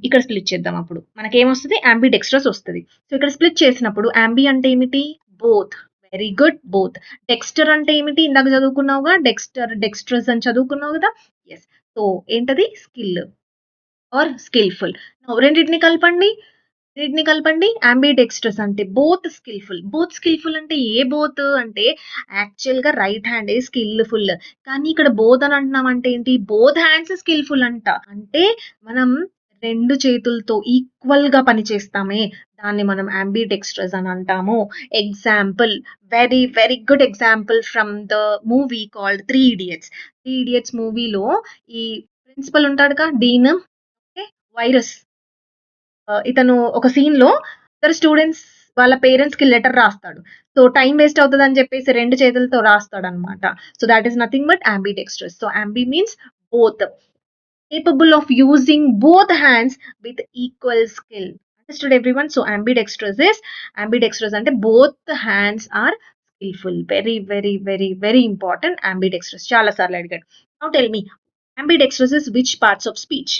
ఇక్కడ స్ప్లిట్ చేద్దాం అప్పుడు. మనకేమొస్తది? యాంబి డెక్స్ట్రస్ వస్తది. సో, ఇక్కడ స్ప్లిట్ చేసినప్పుడు యాంబి అంటే ఏమిటి? Both. Very good. Both. Dexter అంటే ఏమిటి? ఇందాక చదువుకున్నావుగా. డెక్స్టర్, డెక్స్ట్రస్ అని చదువుకున్నావు గదా! యెస్. సో, ఏంటది? Skill or skillful. నౌ రెండిటిని కలపండి. రెండిటిని కలపండి. యాంబిడెక్స్ట్రస్ అంటే బోత్ స్కిల్‌ఫుల్. బోత్ స్కిల్‌ఫుల్ అంటే ఏ బోత్ అంటే యాక్చువల్‌గా రైట్ హ్యాండే స్కిల్‌ఫుల్. కానీ ఇక్కడ బోత్ అని అంటున్నామంటే ఏంటి? బోత్ హ్యాండ్స్ స్కిల్‌ఫుల్ అంట. అంటే మనం 2 చేతులతో ఈక్వల్‌గా పనిచేస్తామే దాన్ని మనం యాంబిడెక్స్ట్రస్ అని అంటాము. Example very very good example from the movie called 'three idiots'. 'Three idiots' మూవీలో ఈ ప్రిన్సిపల్ ఉంటాడుగా డీన్. ఓకే. వైరస్. ఇతను ఒక సీన్‌లో ఇద్దరు స్టూడెంట్స్ వాళ్ళ పేరెంట్స్‌కి లెటర్ రాస్తాడు. సో, టైమ్ వేస్ట్ అవుతదని చెప్పేసి 2 చేతులతో రాస్తాడనమాట. So, that is nothing but ambidextrous. So, ambi means both. Capable of using both hands with equal skill. Understood everyone? So, ambidextrous అంటే both hands are skilful. Very very very very important ambidextrous. చాలా సార్లు అడిగాడు. Now tell me ambidextrous is which parts of speech?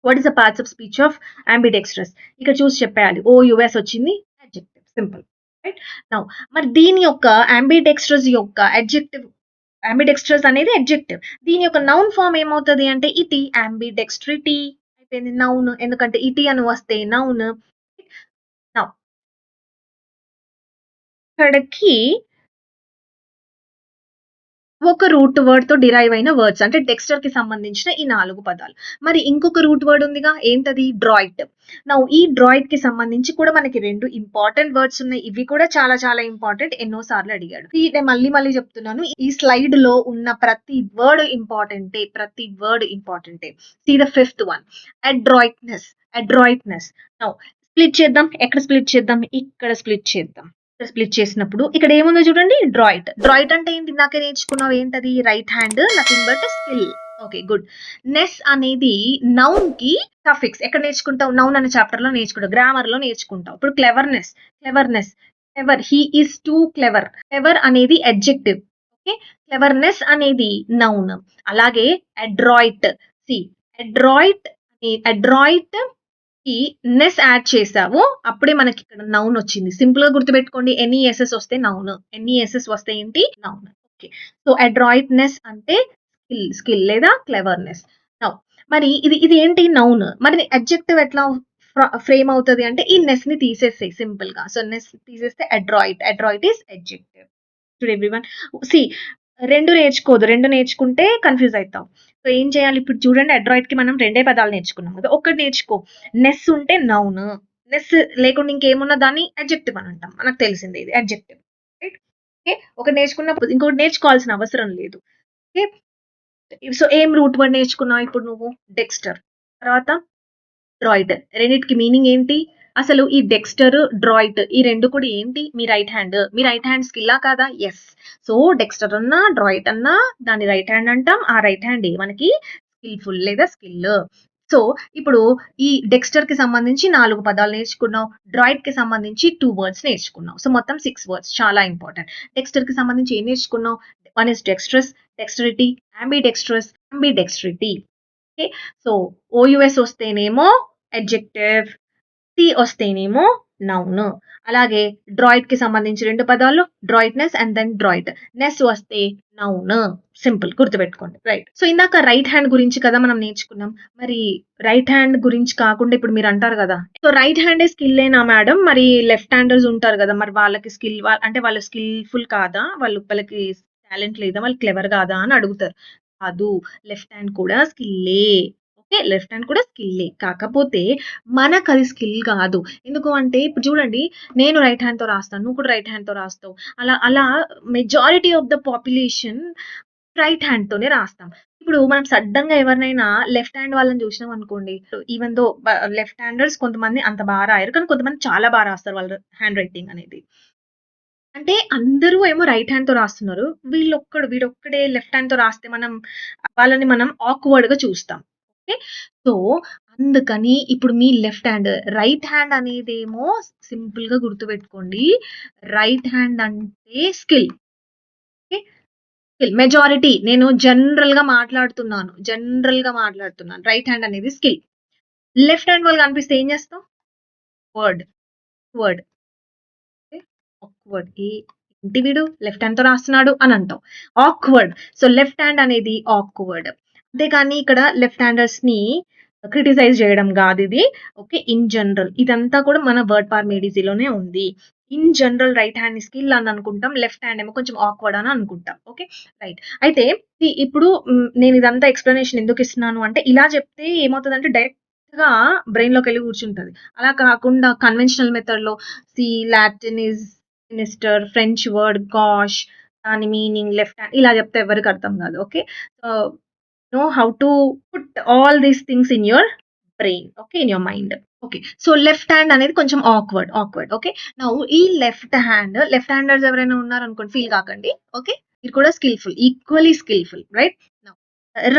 What is the parts of speech of ambidextrous? ఇక్కడ చూసి చెప్పేయాలి. ఓయూఎస్ వచ్చింది. Adjective. Simple. Right. Now మరి దీని యొక్క యాంబిడెక్స్ట్రస్ యొక్క యాంబిడెక్స్ట్రస్ అనేది అడ్జెక్టివ్. దీని యొక్క నౌన్ ఫార్మ్ ఏమవుతది అంటే ఇటీ. యాంబిడెక్స్ట్రిటీ అయిపోయింది నౌన్, ఎందుకంటే ఇటీ అని వస్తే నౌన్. నౌ ఇక్కడికి ఒక రూట్ వర్డ్‌తో డిరైవ్ అయిన వర్డ్స్ అంటే డెక్స్టర్‌కి సంబంధించిన ఈ 4 పదాలు. మరి ఇంకొక రూట్ వర్డ్ ఉందిగా ఏంటది? డ్రాయిట్. నౌ ఈ డ్రాయిట్‌కి సంబంధించి కూడా మనకి 2 ఇంపార్టెంట్ వర్డ్స్ ఉన్నాయి. ఇవి కూడా చాలా చాలా ఇంపార్టెంట్. ఎన్నో సార్లు అడిగాడు. నేను మళ్ళీ చెప్తున్నాను. ఈ స్లైడ్‌లో ఉన్న ప్రతి వర్డ్ ఇంపార్టెంటే. ప్రతి వర్డ్ ఇంపార్టెంటే. See the fifth one. Adroitness. Adroitness. Now split చేద్దాం. ఎక్కడ స్ప్లిట్ చేద్దాం? ఇక్కడ స్ప్లిట్ చేద్దాం. స్ప్లిట్ చేసినప్పుడు ఇక్కడ ఏముందో చూడండి డ్రాయిట్. డ్రాయిట్ అంటే ఏంటి? ఇందాకే నేర్చుకున్నావు ఏంటది? Right hand nothing but skill. Okay good. Ness అనేది నౌన్ కి సఫిక్స్. ఎక్కడ నేర్చుకుంటావు? నౌన్ అనే చాప్టర్ లో నేర్చుకుంటావు, గ్రామర్ లో నేర్చుకుంటావు. ఇప్పుడు cleverness. Cleverness clever, he is two clever. Clever అనేది అడ్జెక్టివ్. ఓకే, క్లెవర్నెస్ అనేది నౌన్. అలాగే అడ్రాయిట్. సి అడ్రాయిట్, అడ్రాయిట్ ఈ నెస్ యాడ్ చేసావు అప్పుడే మనకి ఇక్కడ నౌన్ వచ్చింది. సింపుల్ గా గుర్తుపెట్టుకోండి. ఎన్ఈఎస్ఎస్ వస్తే నౌన్, ఎన్ఈఎస్ఎస్ వస్తే ఏంటి? నౌన్. ఓకే, సో అడ్రాయిట్నెస్ అంటే స్కిల్, స్కిల్ లేదా క్లెవర్నెస్. నౌ మరి ఇది ఏంటి? నౌన్. మరి అడ్జెక్టివ్ ఎట్లా ఫ్రేమ్ అవుతుంది అంటే ఈ నెస్ ని తీసేస్తాయి సింపుల్ గా. సో నెస్ తీసేస్తే adroit. Adroit is adjective. To everyone see, రెండు నేర్చుకోదు, రెండు నేర్చుకుంటే కన్ఫ్యూజ్ అవుతావు. సో ఏం చేయాలి? ఇప్పుడు చూడండి, అడ్రాయిట్ కి మనం 2 పదాలు నేర్చుకున్నాం కదా. ఒకటి నేర్చుకో. నెస్ ఉంటే నౌన్, నెస్ లేకుండా ఇంకేమున్నా దాన్ని అడ్జెక్టివ్ అని అంటాం. మనకు తెలిసింది ఇది అడ్జెక్టివ్. రైట్? ఓకే, ఒకటి నేర్చుకున్నప్పుడు ఇంకోటి నేర్చుకోవాల్సిన అవసరం లేదు. ఓకే, సో ఏం రూట్ వర్డ్ నేర్చుకున్నావు ఇప్పుడు నువ్వు? డెక్స్టర్. తర్వాత డ్రాయిట్. రెండిటికి మీనింగ్ ఏంటి? అసలు ఈ డెక్స్టర్, డ్రాయిట్ ఈ రెండు కూడా ఏంటి? మీ రైట్ హ్యాండ్. మీ రైట్ హ్యాండ్ స్కిల్లా కాదా? ఎస్. సో డెక్స్టర్ అన్నా డ్రాయిట్ అన్నా దాని రైట్ హ్యాండ్ అంటాం. ఆ రైట్ హ్యాండ్ మనకి స్కిల్ఫుల్ లేదా స్కిల్. సో ఇప్పుడు ఈ డెక్స్టర్ కి సంబంధించి 4 పదాలు నేర్చుకున్నావు, డ్రాయిట్ కి సంబంధించి 2 వర్డ్స్ నేర్చుకున్నావు. సో మొత్తం 6 వర్డ్స్, చాలా ఇంపార్టెంట్. డెక్స్టర్ కి సంబంధించి ఏం నేర్చుకున్నావు? One is dextrous, dexterity, ambidextrous, ambidexterity. Okay, so O U S వస్తేనేమో అడ్జెక్టివ్, సి వస్తేనేమో నౌన్. అలాగే డ్రాయిట్ కి సంబంధించి 2 పదాలు adroitness and then adroit. Ness వస్తే నౌన్. సింపుల్, గుర్తుపెట్టుకోండి. రైట్. సో ఇందాక రైట్ హ్యాండ్ గురించి కదా మనం నేర్చుకున్నాం. మరి రైట్ హ్యాండ్ గురించి కాకుండా ఇప్పుడు మీరు అంటారు కదా, సో రైట్ హ్యాండే స్కిల్ ఏనా మేడం, మరి లెఫ్ట్ హ్యాండర్స్ ఉంటారు కదా, మరి వాళ్ళకి స్కిల్ అంటే వాళ్ళు స్కిల్ఫుల్ కాదా, వాళ్ళకి టాలెంట్ లేదా, వాళ్ళు క్లెవర్ కాదా అని అడుగుతారు. కాదు, లెఫ్ట్ హ్యాండ్ కూడా స్కిల్లే. ఓకే, లెఫ్ట్ హ్యాండ్ కూడా స్కిల్లే. కాకపోతే మనకు అది స్కిల్ కాదు. ఎందుకు అంటే ఇప్పుడు చూడండి, నేను రైట్ హ్యాండ్ తో రాస్తాను, నువ్వు కూడా రైట్ హ్యాండ్ తో రాస్తావు. అలా అలా majority of the population right hand తోనే రాస్తాం. ఇప్పుడు మనం సడన్ గా ఎవరినైనా లెఫ్ట్ హ్యాండ్ వాళ్ళని చూసినాం అనుకోండి, ఈవెన్ దో లెఫ్ట్ హ్యాండర్స్ కొంతమంది అంత బాగా రాయరు, కానీ కొంతమంది చాలా బాగా రాస్తారు వాళ్ళ హ్యాండ్ రైటింగ్ అనేది. అంటే అందరూ ఏమో రైట్ హ్యాండ్ తో రాస్తున్నారు, వీడొక్కడే లెఫ్ట్ హ్యాండ్ తో రాస్తే వాళ్ళని మనం ఆక్వర్డ్ గా చూస్తాం. ఓకే, సో అందుకని ఇప్పుడు మీ లెఫ్ట్ హ్యాండ్, రైట్ హ్యాండ్ అనేదేమో సింపుల్ గా గుర్తుపెట్టుకోండి, రైట్ హ్యాండ్ అంటే స్కిల్. Okay, skill majority. నేను జనరల్ గా మాట్లాడుతున్నాను, రైట్ హ్యాండ్ అనేది స్కిల్. లెఫ్ట్ హ్యాండ్ వాళ్ళు కనిపిస్తే ఏం చేస్తాం? Word, word, awkward. ఏంటి వీడు లెఫ్ట్ హ్యాండ్ తో రాస్తున్నాడు అని అంటాం, ఆక్వర్డ్. సో లెఫ్ట్ హ్యాండ్ అనేది ఆక్వర్డ్. అంతేకాని ఇక్కడ లెఫ్ట్ హ్యాండర్స్ ని క్రిటిసైజ్ చేయడం కాదు ఇది. ఓకే, ఇన్ జనరల్ ఇదంతా కూడా మన వర్డ్ పార్ మేడిజీలోనే ఉంది. In general right hand skill అని అనుకుంటాం, లెఫ్ట్ హ్యాండ్ ఏమో కొంచెం ఆక్వర్డ్ అని అనుకుంటాం. Okay right. అయితే ఇప్పుడు నేను ఇదంతా ఎక్స్ప్లెనేషన్ ఎందుకు ఇస్తున్నాను అంటే, ఇలా చెప్తే ఏమవుతుందంటే డైరెక్ట్ గా బ్రెయిన్ లోకి వెళ్ళి కూర్చుంటది. అలా కాకుండా కన్వెన్షనల్ మెథడ్ లో see Latin is sinister, French word gauche, దాని మీనింగ్ లెఫ్ట్ హ్యాండ్, ఇలా చెప్తే ఎవరికి అర్థం కాదు. Okay, so know how to put all these things in your brain. Okay, in your mind. Okay, so left hand అనేది కొంచెం awkward. Okay, now ఈ left handers ఎవరైనా ఉన్నారనుకోండి, ఫీల్ కాకండి. ఓకే, మీరు కూడా skillful, equally skillful. Right.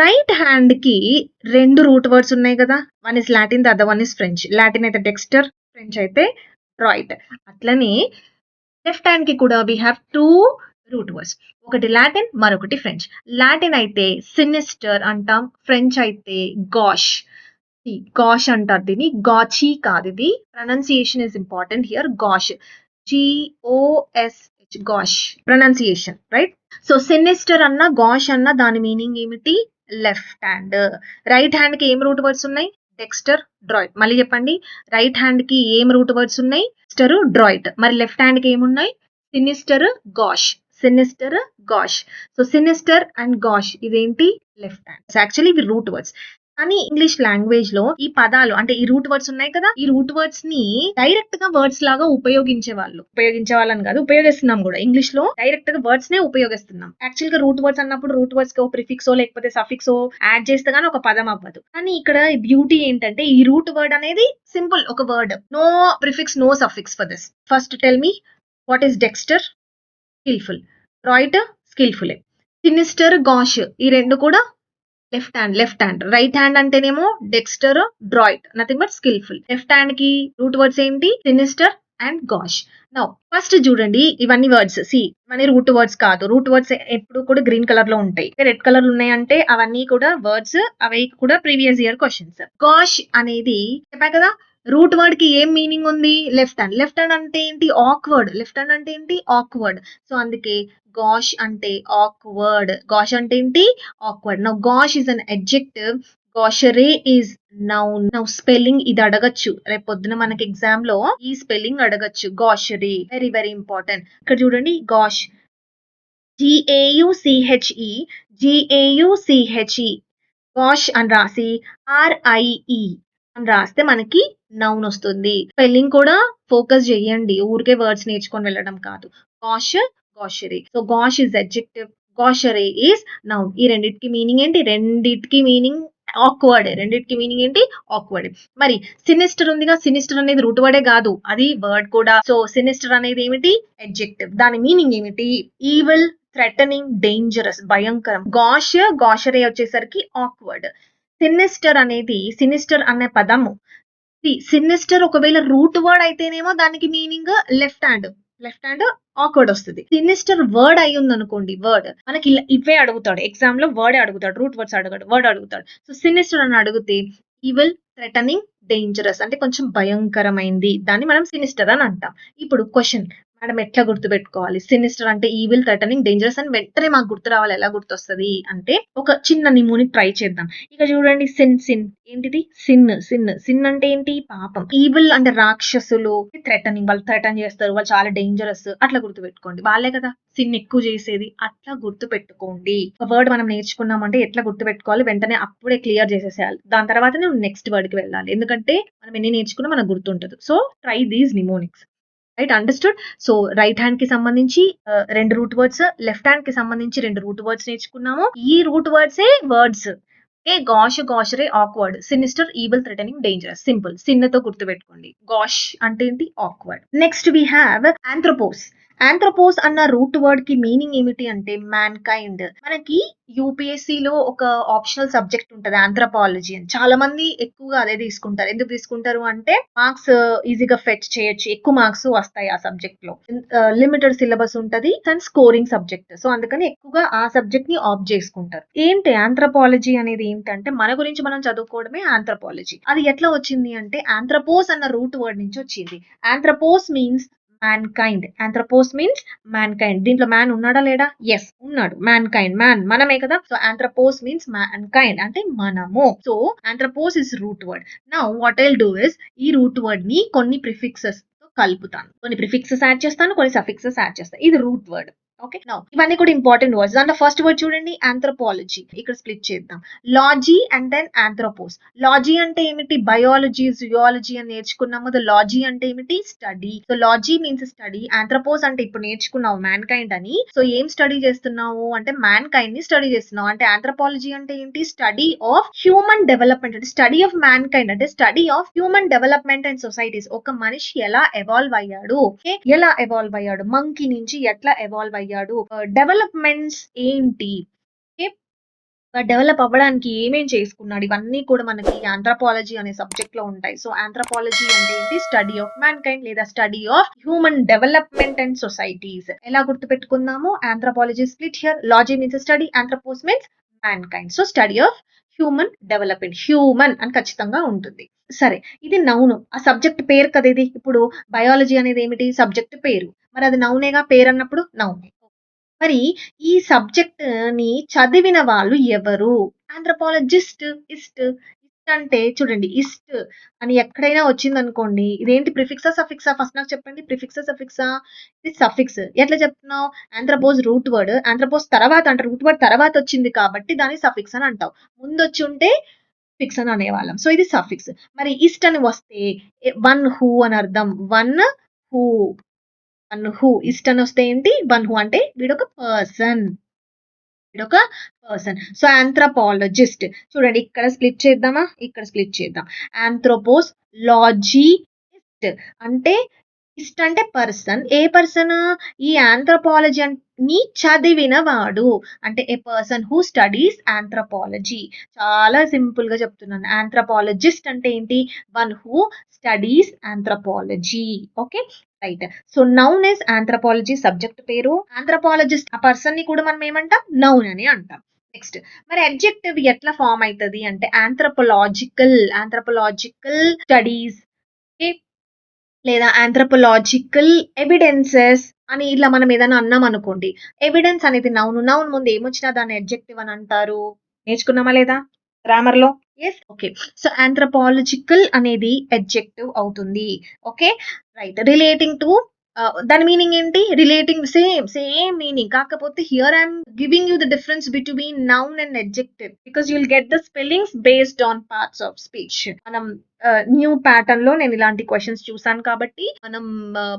Right hand కి 2 root words ఉన్నాయి కదా, one is Latin, the other one is French. Latin అయితే డెక్స్టర్, ఫ్రెంచ్ అయితే డ్రాయిట్. అట్లనే లెఫ్ట్ హ్యాండ్ కి కూడా వీ హ్యావ్ 2 రూట్ వర్డ్స్, ఒకటి లాటిన్, మరొకటి ఫ్రెంచ్. లాటిన్ అయితే సినిస్టర్ అంటాం, ఫ్రెంచ్ అయితే గాష్. గాష్ అంటారు దీన్ని, గాచి కాదు ఇది. Pronunciation is important here. Gosh, GOSH, gosh pronunciation. Right. So sinister అన్న గాష్ అన్న దాని మీనింగ్ ఏమిటి? Left hand. రైట్ హ్యాండ్ కి ఏం రూట్ వర్డ్స్ ఉన్నాయి? Dexter, droit. మళ్ళీ చెప్పండి. రైట్ హ్యాండ్ కి ఏం రూట్ వర్డ్స్ ఉన్నాయి? Dexter, droit. మరి లెఫ్ట్ హ్యాండ్ కి ఏమున్నాయి? Sinister, gauche. Sinister, gauche. So sinister and gauche ఇదేంటి? Left hand. సో యాక్చువల్లీ ఇవి రూట్ వర్డ్స్. కానీ ఇంగ్లీష్ లాంగ్వేజ్ లో ఈ పదాలు అంటే ఈ రూట్ వర్డ్స్ ఉన్నాయి కదా, ఈ రూట్ వర్డ్స్ ని డైరెక్ట్ గా వర్డ్స్ లాగా ఉపయోగించే వాళ్ళని కాదు, ఉపయోగిస్తున్నాం కూడా. ఇంగ్లీష్ లో డైరెక్ట్ గా వర్డ్స్ నే ఉపయోగిస్తున్నాం. యాక్చువల్ గా రూట్ వర్డ్స్ అన్నప్పుడు రూట్ వర్డ్స్ కి ప్రిఫిక్సో లేకపోతే సఫిక్సో యాడ్ చేస్తే గానీ ఒక పదం అవ్వదు. కానీ ఇక్కడ బ్యూటీ ఏంటంటే ఈ రూట్ వర్డ్ అనేది సింపుల్ ఒక word, no prefix, no suffix for this. First tell me what is dexter? Skilful. Droit skilful. Sinister, gauche ఈ రెండు కూడా లెఫ్ట్ హ్యాండ్. రైట్ హ్యాండ్ అంటేనేమో dexter, droit, nothing but skilful. Left hand కి root words ఏంటి? Sinister and gauche. Now first చూడండి, ఇవన్నీ words ఇవన్నీ root words కాదు. రూట్ వర్డ్స్ ఎప్పుడు కూడా గ్రీన్ కలర్ లో ఉంటాయి. రెడ్ కలర్ ఉన్నాయంటే అవన్నీ కూడా వర్డ్స్, అవి కూడా ప్రీవియస్ ఇయర్ క్వశ్చన్స్. గాష్ అనేది చెప్పా కదా, రూట్ వర్డ్ కి ఏం మీనింగ్ ఉంది? Left hand. లెఫ్ట్ హ్యాండ్ అంటే ఏంటి? ఆక్వర్డ్. లెఫ్ట్ హ్యాండ్ అంటే ఏంటి? ఆక్వర్డ్. సో అందుకే గాష్ అంటే ఆక్వర్డ్. గాష్ అంటే ఏంటి? Awkward. Now gauche is an adjective, gaucherie is noun. Now spelling ఇది అడగచ్చు, రేపు పొద్దున మనకి ఎగ్జామ్ లో ఈ స్పెల్లింగ్ అడగచ్చు. గాషరే వెరీ వెరీ ఇంపార్టెంట్. ఇక్కడ చూడండి, గాష్ GAUCHE, GAUCHE, గాష్ అని రాసి RIE అని రాస్తే మనకి నౌన్ వస్తుంది. స్పెల్లింగ్ కూడా ఫోకస్ చేయండి, ఊరికే వర్డ్స్ నేర్చుకొని వెళ్ళడం కాదు. Gauche, gaucherie. So gauche is adjective, gaucherie is noun. ఈ రెండింటికి మీనింగ్ ఏంటి? రెండింటికి మీనింగ్ ఆక్వర్డ్. రెండింటికి మీనింగ్ ఏంటి? ఆక్వర్డ్. మరి సినిస్టర్ ఉందిగా, సినిస్టర్ అనేది రూట్ వర్డే కాదు, అది వర్డ్ కూడా. సో సినిస్టర్ అనేది ఏమిటి? అడ్జెక్టివ్. దాని మీనింగ్ ఏమిటి? ఈవిల్, థ్రెటనింగ్, డేంజరస్, భయంకరం. గాష్, గాషరే వచ్చేసరికి ఆక్వర్డ్. సినిస్టర్ అనేది, సినిస్టర్ అనే పదము, సినిస్టర్ ఒకవేళ రూట్ వర్డ్ అయితేనేమో దానికి మీనింగ్ లెఫ్ట్ హ్యాండ్ ఆక్వర్డ్ వస్తుంది. సినిస్టర్ వర్డ్ అయి ఉంది అనుకోండి, వర్డ్ మనకి ఇవే అడుగుతాడు ఎగ్జామ్ లో, వర్డ్ అడుగుతాడు, రూట్ వర్డ్స్ అడగడు, వర్డ్ అడుగుతాడు. సో సినిస్టర్ అని అడిగితే ఈవిల్, థ్రెటనింగ్, డేంజరస్ అంటే కొంచెం భయంకరమైంది, దాన్ని మనం సినిస్టర్ అని అంటాం. ఇప్పుడు క్వశ్చన్, మేడం ఎట్లా గుర్తు పెట్టుకోవాలి? సినిస్టర్ అంటే ఈవిల్, థ్రెటనింగ్, డేంజరస్ అని వెంటనే మాకు గుర్తు రావాలి. ఎలా గుర్తొస్తుంది అంటే ఒక చిన్న నిమూని ట్రై చేద్దాం. ఇక చూడండి, సిన్ ఏంటిది? సిన్ అంటే ఏంటి? పాపం. ఈవిల్ అంటే రాక్షసులు, థ్రెటనింగ్ వాళ్ళు థ్రెటన్ చేస్తారు, వాళ్ళు చాలా డేంజరస్, అట్లా గుర్తు పెట్టుకోండి. వాళ్ళే కదా సిన్ ఎక్కువ చేసేది, అట్లా గుర్తు పెట్టుకోండి. ఒక వర్డ్ మనం నేర్చుకున్నామంటే ఎట్లా గుర్తు పెట్టుకోవాలి, వెంటనే అప్పుడే క్లియర్ చేసేసేయాలి. దాని తర్వాత నువ్వు నెక్స్ట్ వర్డ్ కి వెళ్ళాలి, ఎందుకంటే మనం ఎన్ని నేర్చుకున్నా మనకు గుర్తుంటది. So try these mnemonics. Right, understood. So right hand కి సంబంధించి 2 రూట్ వర్డ్స్, లెఫ్ట్ హ్యాండ్ కి సంబంధించి 2 రూట్ వర్డ్స్ నేర్చుకున్నాము. ఈ రూట్ వర్డ్సే words. Gauche, gaucherie awkward. Sinister, evil, threatening, dangerous. Simple. సిన్నతో గుర్తుపెట్టుకోండి. గాష్ అంటే ఏంటి? Awkward. Next we have anthropos. Anthropos అన్న రూట్ వర్డ్ కి మీనింగ్ ఏమిటి అంటే మ్యాన్ కైండ్. మనకి యూపీఎస్సీ లో ఒక ఆప్షనల్ సబ్జెక్ట్ ఉంటది ఆంథ్రోపాలజీ అని. చాలా మంది ఎక్కువగా అదే తీసుకుంటారు. ఎందుకు తీసుకుంటారు అంటే మార్క్స్ ఈజీగా ఫెచ్ చేయొచ్చు, ఎక్కువ మార్క్స్ వస్తాయి ఆ సబ్జెక్ట్ లో. లిమిటెడ్ సిలబస్ ఉంటది అండ్ స్కోరింగ్ సబ్జెక్ట్. సో అందుకని ఎక్కువగా ఆ సబ్జెక్ట్ ని ఆప్ట్ చేసుకుంటారు. ఏంటి ఆంథ్రోపాలజీ అనేది? ఏంటంటే మన గురించి మనం చదువుకోవడమే ఆంథ్రోపాలజీ. అది ఎట్లా వచ్చింది అంటే ఆంథ్రోపోస్ అన్న రూట్ వర్డ్ నుంచి వచ్చింది. Anthropos means mankind. Anthropos means mankind. దీంట్లో మ్యాన్ ఉన్నాడా లేడా? ఎస్ ఉన్నాడు. మ్యాన్కైండ్, మ్యాన్ మనమే కదా. సో ఆంథ్రోపోస్ మీన్స్ మ్యాన్కైండ్ అంటే మనము. So anthropos is root word. Now what I'll do is ఈ రూట్ వర్డ్ ని కొన్ని ప్రిఫిక్సెస్ తో కలుపుతాను. కొన్ని ప్రిఫిక్సెస్ యాడ్ చేస్తాను, కొన్ని సఫిక్సెస్ యాడ్ చేస్తాను. ఇది రూట్ వర్డ్. ఓకే, నౌ ఇవన్నీ కూడా ఇంపార్టెంట్ వర్డ్స్. దాంట్లో ఫస్ట్ వర్డ్ చూడండి, ఆంథ్రోపాలజీ. ఇక్కడ స్ప్లిట్ చేద్దాం. లాజీ అండ్ దెన్ ఆంథ్రోపోస్. లాజీ అంటే ఏమిటి? బయాలజీ, జుయాలజీ అని నేర్చుకున్నాము. లాజీ అంటే ఏమిటి? స్టడీ. So లాజీ means study. ఆంథ్రోపోస్ అంటే ఇప్పుడు నేర్చుకున్నావు మ్యాన్ కైండ్ అని. సో ఏం స్టడీ చేస్తున్నావు అంటే మ్యాన్ కైండ్ ని స్టడీ చేస్తున్నావు. అంటే ఆంథ్రోపాలజీ అంటే ఏంటి? Study of human development. అంటే స్టడీ ఆఫ్ మ్యాన్ కైండ్ అంటే study of human development and societies. ఒక మనిషి ఎలా ఎవాల్వ్ అయ్యాడు, ఎలా ఎవాల్వ్ అయ్యాడు, మంకీ నుంచి ఎట్లా ఎవాల్వ్ అయ్యాడు, డెవలప్మెంట్స్ ఏంటి, డెవలప్ అవ్వడానికి ఏమేం చేసుకున్నాడు, ఇవన్నీ కూడా మనకి ఆంథ్రోపాలజీ అనే సబ్జెక్ట్ లో ఉంటాయి. సో ఆంథ్రోపాలజీ అంటే ఏంటి? స్టడీ ఆఫ్ మ్యాన్ కైండ్ లేదా study of human development and societies. ఎలా గుర్తు పెట్టుకుందాము? Anthropology split here. Logy means study, anthropos means mankind. So study of human development, human అని ఖచ్చితంగా ఉంటుంది. సరే, ఇది నౌను, ఆ సబ్జెక్ట్ పేరు కదా ఇది. ఇప్పుడు బయాలజీ అనేది ఏమిటి? సబ్జెక్ట్ పేరు. మరి అది నౌనేగా, పేరు అన్నప్పుడు నౌనే. మరి ఈ సబ్జెక్ట్ ని చదివిన వాళ్ళు ఎవరు? ఆంథ్రోపాలజిస్ట్, అంటే చూడండి ఇస్ట్ అని ఎక్కడైనా వచ్చిందనుకోండి. ఇదేంటి ప్రిఫిక్సా? సఫిక్సా? ఫస్ట్ నాకు చెప్పండి. ప్రిఫిక్సా? సఫిక్సా? ఇది సఫిక్స్. ఎట్లా చెప్తున్నావు? ఆంథ్రోపోస్ రూట్ వర్డ్. ఆంథ్రోపోస్ తర్వాత అంటే రూట్ వర్డ్ తర్వాత వచ్చింది కాబట్టి దాన్ని సఫిక్స్ అని అంటావు. ముందొచ్చి ఉంటే ఫిక్స్ అని అనేవాళ్ళం. సో ఇది సఫిక్స్. మరి ఈస్ట్ అని వస్తే వన్ హూ అని అర్థం. హూ వన్ హూ ఈస్ట్ అని వస్తే ఏంటి? వన్ హూ అంటే వీడొక పర్సన్. వీడొక పర్సన్. సో ఆంథ్రోపాలజిస్ట్ చూడండి ఇక్కడ స్ప్లిట్ చేద్దామా? ఇక్కడ స్ప్లిట్ చేద్దాం. ఆంథ్రోపోస్ లాజిస్ట్ అంటే ఇస్ట్ అంటే పర్సన్. ఏ పర్సన్? ఈ ఆంథ్రోపాలజీ ని చదివినవాడు. అంటే ఏ పర్సన్ హూ స్టడీస్ ఆంథ్రోపాలజీ. చాలా సింపుల్ గా చెప్తున్నాను. ఆంథ్రోపాలజిస్ట్ అంటే ఏంటి? One who studies anthropology. Okay right. So noun is anthropology subject పేరు. ఆంథ్రోపాలజిస్ట్ ఆ పర్సన్ ని కూడా మనం ఏమంటాం? నౌన్ అని అంటాం. నెక్స్ట్ మరి అడ్జెక్టివ్ ఎట్లా ఫామ్ అవుతుంది అంటే ఆంథ్రోపోలాజికల్ స్టడీస్ లేదా ఆంథ్రోపోలాజికల్ ఎవిడెన్సెస్ అని ఇట్లా మనం ఏదైనా అన్నాం అనుకోండి. ఎవిడెన్స్ అనేది నౌన్. నౌన్ ముందు ఏమొచ్చినా దాన్ని అడ్జెక్టివ్ అని అంటారు. నేర్చుకున్నామా లేదా గ్రామర్ లో? Yes okay. సో ఆంథ్రోపాలజికల్ అనేది అడ్జెక్టివ్ అవుతుంది. Okay right. రిలేటింగ్ టు దాని మీనింగ్ ఏంటి? Relating same meaning. కాకపోతే here I'm giving you the difference between noun and adjective because you will get the spellings based on parts of speech. మనం new pattern లో నేను ఇలాంటి questions చూసాను కాబట్టి మనం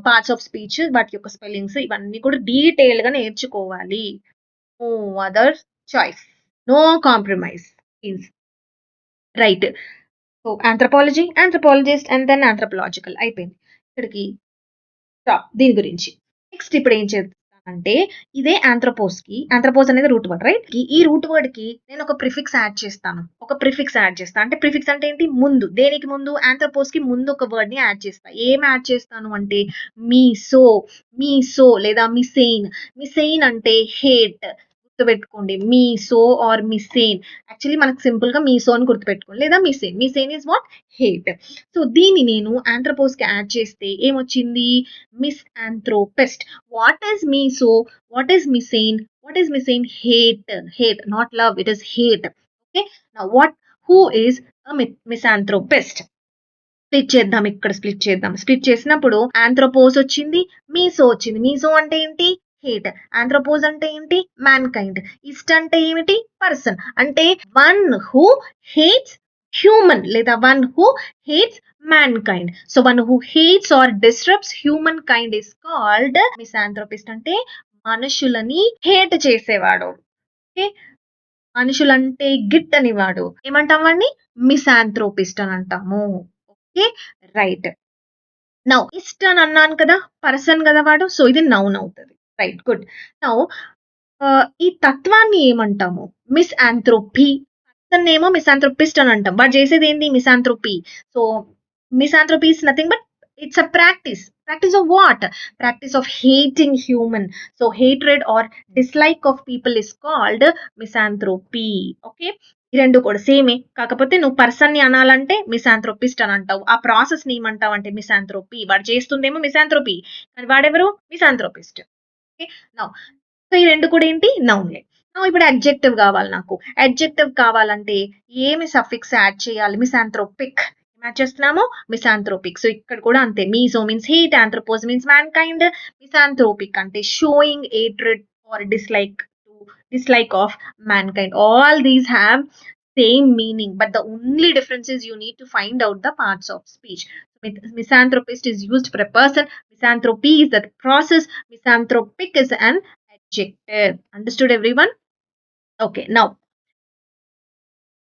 పార్ట్స్ ఆఫ్ స్పీచ్ వాటి యొక్క స్పెల్లింగ్స్ ఇవన్నీ కూడా డీటెయిల్ గా నేర్చుకోవాలి. No other choice, no compromise. Right. So anthropology, anthropologist and then anthropological అయిపోయింది. ఇక్కడికి దీని గురించి నెక్స్ట్ ఇప్పుడు ఏం చేస్తానంటే ఇదే ఆంథ్రోపోస్ అనేది రూట్ వర్డ్ రైట్. ఈ రూట్ వర్డ్ కి నేను ఒక ప్రిఫిక్స్ యాడ్ చేస్తాను. అంటే ప్రిఫిక్స్ అంటే ఏంటి? ముందు. దేనికి ముందు? ఆంథ్రోపోస్ కి ముందు ఒక వర్డ్ ని యాడ్ చేస్తా. ఏం యాడ్ చేస్తాను అంటే మీసో లేదా మిసెయిన్ అంటే హేట్. గుర్తుపెట్టుకోండి మీసో ఆర్ మిసేన్. యాక్చువల్లీ మనకు సింపుల్ గా మీసో అని గుర్తుపెట్టుకోండి లేదా misein is what? Hate. So దీన్ని నేను ఆంథ్రోపోస్ కి యాడ్ చేస్తే ఏమొచ్చింది? Misanthropist. What is miso? What is misein? Hate not love, it is hate. Okay now what who is misanthropist? Split చేద్దాం. ఇక్కడ స్ప్లిట్ చేసినప్పుడు ఆంథ్రోపోస్ వచ్చింది, మీసో వచ్చింది. మీసో అంటే ఏంటి? హేట్. ఆంథ్రోపోస్ అంటే ఏంటి? Man kind. ఇస్ట్ అంటే ఏమిటి? పర్సన్. అంటే వన్ హూ హేట్స్ హ్యూమన్ లేదా one who hates mankind. So one who hates or disturbs humankind is called misanthropist. అంటే మనుషులని హేట్ చేసేవాడు. ఓకే మనుషులంటే గిట్ అని వాడు ఏమంటాం వాడిని? మిసాంథ్రోపిస్ట్ అని అంటాము. Okay right. నౌ ఇస్ట్ అని అన్నాను కదా, పర్సన్ కదా వాడు. సో ఇది నౌన్ అవుతుంది. Right good. నౌ ఈ తత్వాన్ని ఏమంటాము? మిస్ ఆంథ్రోపీ. పర్సన్ ఏమో మిసాంథ్రోపిస్ట్ అని అంటాం. వాడు చేసేది ఏంటి? Misanthropy. So misanthropy is nothing but it's a practice of what? Practice of hating human. So hatred or dislike of people is called misanthropy. Okay ఈ రెండు కూడా సేమే. కాకపోతే నువ్వు పర్సన్ ని అనాలంటే మిసాంథ్రోపిస్ట్ అని అంటావు. ఆ ప్రాసెస్ ని ఏమంటావు అంటే మిసాంథ్రోపీ. వాడు చేస్తుందేమో మిసాంథ్రోపీ కానీ వాడెవరు? మిసాంథ్రోపిస్ట్. ఓకే నౌ సో ఈ రెండు కూడా ఏంటి? నౌన్లే. ఇప్పుడు అడ్జెక్టివ్ కావాలి నాకు. అడ్జెక్టివ్ కావాలంటే ఏమి సఫిక్స్ యాడ్ చేయాలి? మిసాంథ్రోపిక్ యాడ్ చేస్తున్నాము, మిసాంథ్రోపిక్. సో ఇక్కడ కూడా అంతే. Miso means hate, anthropos means mankind, misanthropic అంటే showing hatred or dislike of mankind. All these have same meaning, but the only difference is you need to find out the parts of speech. Misanthropist is used for a person, misanthropy is the process, misanthropic is an adjective. Understood everyone? Okay now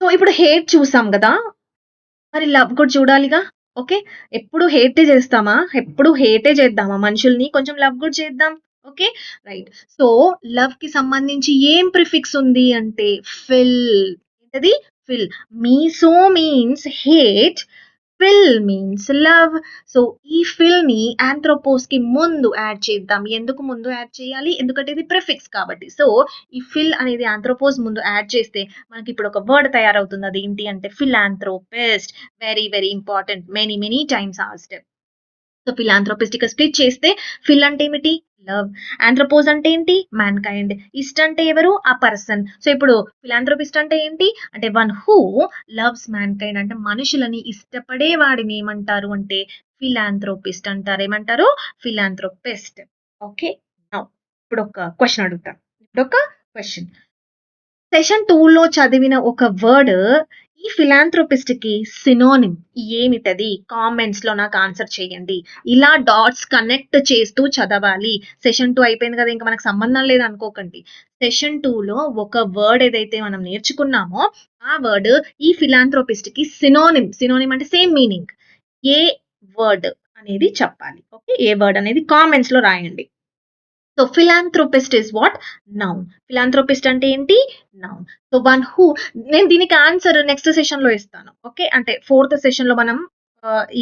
so ఇప్పుడు hate చూసాం కదా, మరి love కూడా చూడాలిగా. Okay ఎప్పుడు హేటే చేస్తామా? ఎప్పుడు హేటే చేద్దామా? మనుషుల్ని కొంచెం లవ్ కూడా చేద్దాం. Okay right. సో లవ్ కి సంబంధించి ఏం ప్రిఫిక్స్ ఉంది అంటే ఫిల్. ఏంటది? Phil. Miso means hate, phil means love. So ఈ ఫిల్ ని ఆంథ్రోపోస్ కి ముందు యాడ్ చేద్దాం. ఎందుకు ముందు యాడ్ చేయాలి? ఎందుకంటే ఇది ప్రిఫిక్స్ కాబట్టి. సో ఈ ఫిల్ అనేది ఆంథ్రోపోస్ ముందు యాడ్ చేస్తే మనకి ఇప్పుడు ఒక వర్డ్ తయారవుతుంది. అది ఏంటి అంటే philanthropist. Very very important, many times asked. So philanthropist ఇక్కడ స్ప్లిట్ చేస్తే ఫిల్ అంటే ఏమిటి లవ్, ఆంథ్రోపోజ్ అంటే ఏంటి మ్యాన్ కైండ్, ఇస్ట్ అంటే ఎవరు ఆ పర్సన్. సో ఇప్పుడు ఫిలాంథ్రోపిస్ట్ అంటే ఏంటి అంటే one who loves mankind, అంటే మనుషులని ఇష్టపడే వాడిని ఏమంటారు అంటే ఫిలాంథ్రోపిస్ట్ అంటారు. ఏమంటారు ఫిలాంథ్రోపిస్ట్. ఓకే, ఇప్పుడు ఒక క్వశ్చన్ అడుగుతాను. ఇప్పుడు ఒక క్వశ్చన్, సెషన్ 2 లో చదివిన ఒక వర్డ్ ఈ ఫిలాంథ్రోపిస్ట్ కి సినోనిమ్ ఏమిటది? కామెంట్స్ లో నాకు ఆన్సర్ చేయండి. ఇలా డాట్స్ కనెక్ట్ చేస్తూ చదవాలి. సెషన్ 2 అయిపోయింది కదా, ఇంకా మనకు సంబంధం లేదు అనుకోకండి. సెషన్ 2 లో ఒక వర్డ్ ఏదైతే మనం నేర్చుకున్నామో ఆ వర్డ్ ఈ ఫిలాంథ్రోపిస్ట్ కి సినోనిమ్, సినోనిమ్ అంటే సేమ్ మీనింగ్, ఏ వర్డ్ అనేది చెప్పాలి. ఓకే, ఏ వర్డ్ అనేది కామెంట్స్ లో రాయండి. So philanthropist is what noun. Philanthropist అంటే ఏంటి నౌన్. సో వన్ హూ, నేను దీనికి ఆన్సర్ నెక్స్ట్ సెషన్ లో ఇస్తాను. ఓకే, అంటే 4th సెషన్ లో మనం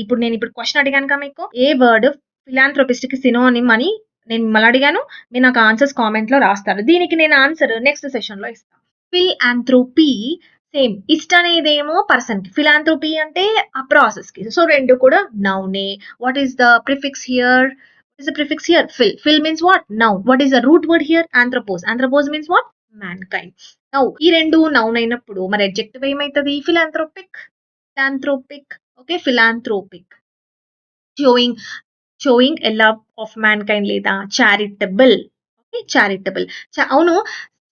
ఇప్పుడు నేను క్వశ్చన్ అడిగాను కదా మీకు, ఏ వర్డ్ ఫిలాంథ్రోపిస్ట్ కి సినోనిమ్ అని నేను మిమ్మల్ని అడిగాను, మీరు నాకు ఆన్సర్స్ కామెంట్ లో రాస్తారు. దీనికి నేను ఆన్సర్ నెక్స్ట్ సెషన్ లో ఇస్తాను. ఫిలాంథ్రోపీ సేమ్, ఇష్ట అనేదేమో పర్సన్ కి, ఫిలాంథ్రోపీ అంటే ఆ ప్రాసెస్ కి. సో రెండు కూడా నౌనే. What is the prefix here? Is the prefix here fill? Fill means what? Noun. What is the root word here? Anthropos. Anthropos means what? Mankind. Now ఈ రెండు నౌన్ అయినప్పుడు మరి adjective ఏమైతది? Philanthropic. Philanthropic. Okay, philanthropic. Showing a love of mankind లేదా charitable. Okay, charitable. అవును,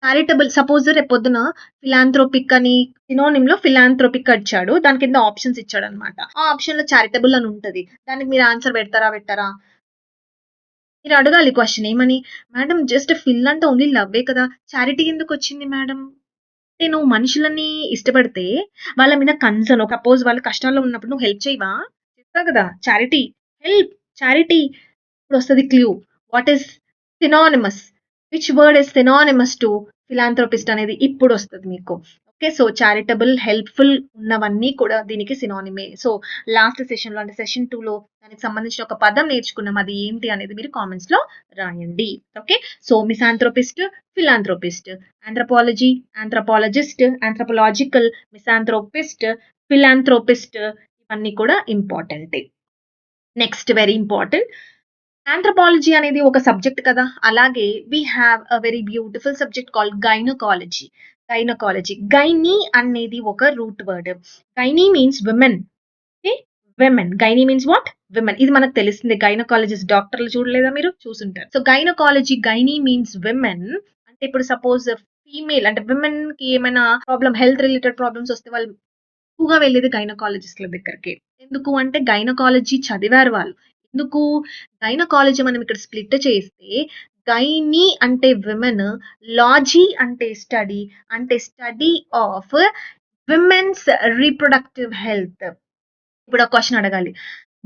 charitable. Suppose రేపొద్దున philanthropic అని synonym లో ఫిలాంథ్రోపిక్ వచ్చాడు, దాని కింద ఆప్షన్స్ ఇచ్చాడు అనమాట. ఆ ఆప్షన్ లో చారిటబుల్ అని ఉంటది, దానికి మీరు ఆన్సర్ పెట్టారా? మీరు అడగాలి క్వశ్చన్ ఏమని, మేడం జస్ట్ ఫిల్ అంటే ఓన్లీ లవ్వే కదా, చారిటీ ఎందుకు వచ్చింది మేడం అంటే, నువ్వు మనుషులని ఇష్టపడితే వాళ్ళ మీద కన్సర్న్, సపోజ్ వాళ్ళు కష్టాల్లో ఉన్నప్పుడు నువ్వు హెల్ప్ చేయవా? చెప్తావు కదా, చారిటీ, హెల్ప్, చారిటీ. ఇప్పుడు వస్తుంది clue, what is synonymous, which word is synonymous to philanthropist అనేది ఇప్పుడు వస్తుంది మీకు. ఓకే, సో చారిటబుల్, హెల్ప్ఫుల్ ఉన్నవన్నీ కూడా దీనికి సినానిమే. సో లాస్ట్ సెషన్ లో అంటే సెషన్ 2 లో దానికి సంబంధించిన ఒక పదం నేర్చుకున్నాం, అది ఏంటి అనేది మీరు కామెంట్స్ లో రాయండి. Okay, so misanthropist, philanthropist, anthropology, anthropologist, anthropological, misanthropist, philanthropist, ఇవన్నీ కూడా important. Next very important, anthropology అనేది ఒక సబ్జెక్ట్ కదా, అలాగే we have a very beautiful subject called gynaecology. Gyne అనేది ఒక root word. Gyne means women. Okay, women. Gyne means what? Women. ఇది మనకు తెలిసిందే, గైనకాలజిస్ట్ డాక్టర్లు చూడలేదా మీరు? చూసుంటారు. So gynaecology, gyne means women. అంటే ఇప్పుడు సపోజ్ ఫీమేల్ అంటే విమెన్ కి ఏమైనా ప్రాబ్లం, హెల్త్ రిలేటెడ్ ప్రాబ్లమ్స్ వస్తే వాళ్ళు ఎక్కువగా వెళ్ళేది గైనకాలజిస్ట్ల దగ్గరికి. ఎందుకు అంటే గైనకాలజీ చదివారు వాళ్ళు. ఎందుకు గైనకాలజీ మనం ఇక్కడ స్ప్లిట్ చేస్తే, గైనీ అంటే విమెన్, లాజీ అంటే study of women's reproductive health. ఇప్పుడు ఒక క్వశ్చన్ అడగాలి,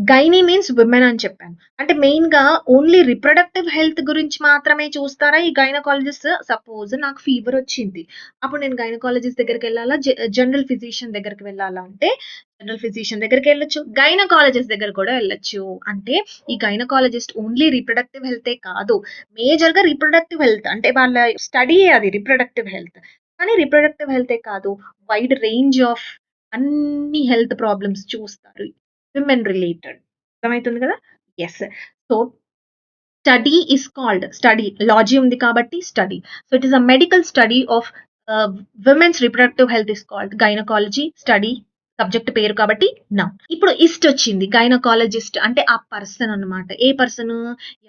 గైనీ మీన్స్ విమెన్ అని చెప్పాను అంటే మెయిన్ గా ఓన్లీ రిప్రొడక్టివ్ హెల్త్ గురించి మాత్రమే చూస్తారా ఈ గైనకాలజిస్ట్? సపోజ్ నాకు ఫీవర్ వచ్చింది, అప్పుడు నేను గైనకాలజిస్ట్ దగ్గరికి వెళ్ళాలా, జనరల్ ఫిజిషియన్ దగ్గరికి వెళ్ళాలా అంటే జనరల్ ఫిజిషియన్ దగ్గరికి వెళ్ళొచ్చు, గైనకాలజిస్ట్ దగ్గర కూడా వెళ్ళొచ్చు. అంటే ఈ గైనకాలజిస్ట్ ఓన్లీ రిప్రొడక్టివ్ హెల్తే కాదు, మేజర్ గా రిప్రొడక్టివ్ హెల్త్ అంటే వాళ్ళ స్టడీ అది రిప్రొడక్టివ్ హెల్త్. కానీ రిప్రొడక్టివ్ హెల్తే కాదు, వైడ్ రేంజ్ ఆఫ్ అన్ని హెల్త్ ప్రాబ్లమ్స్ చూస్తారు, విమెన్ రిలేటెడ్. అర్థమవుతుంది కదా? Yes. So study is called, study, logy ఉంది కాబట్టి study. So it is a medical study of women's reproductive health is called gynaecology study. Subject పేరు కాబట్టి నా. ఇప్పుడు ఇస్ట్ వచ్చింది, గైనకాలజిస్ట్ అంటే ఆ పర్సన్ అన్నమాట. ఏ పర్సన్?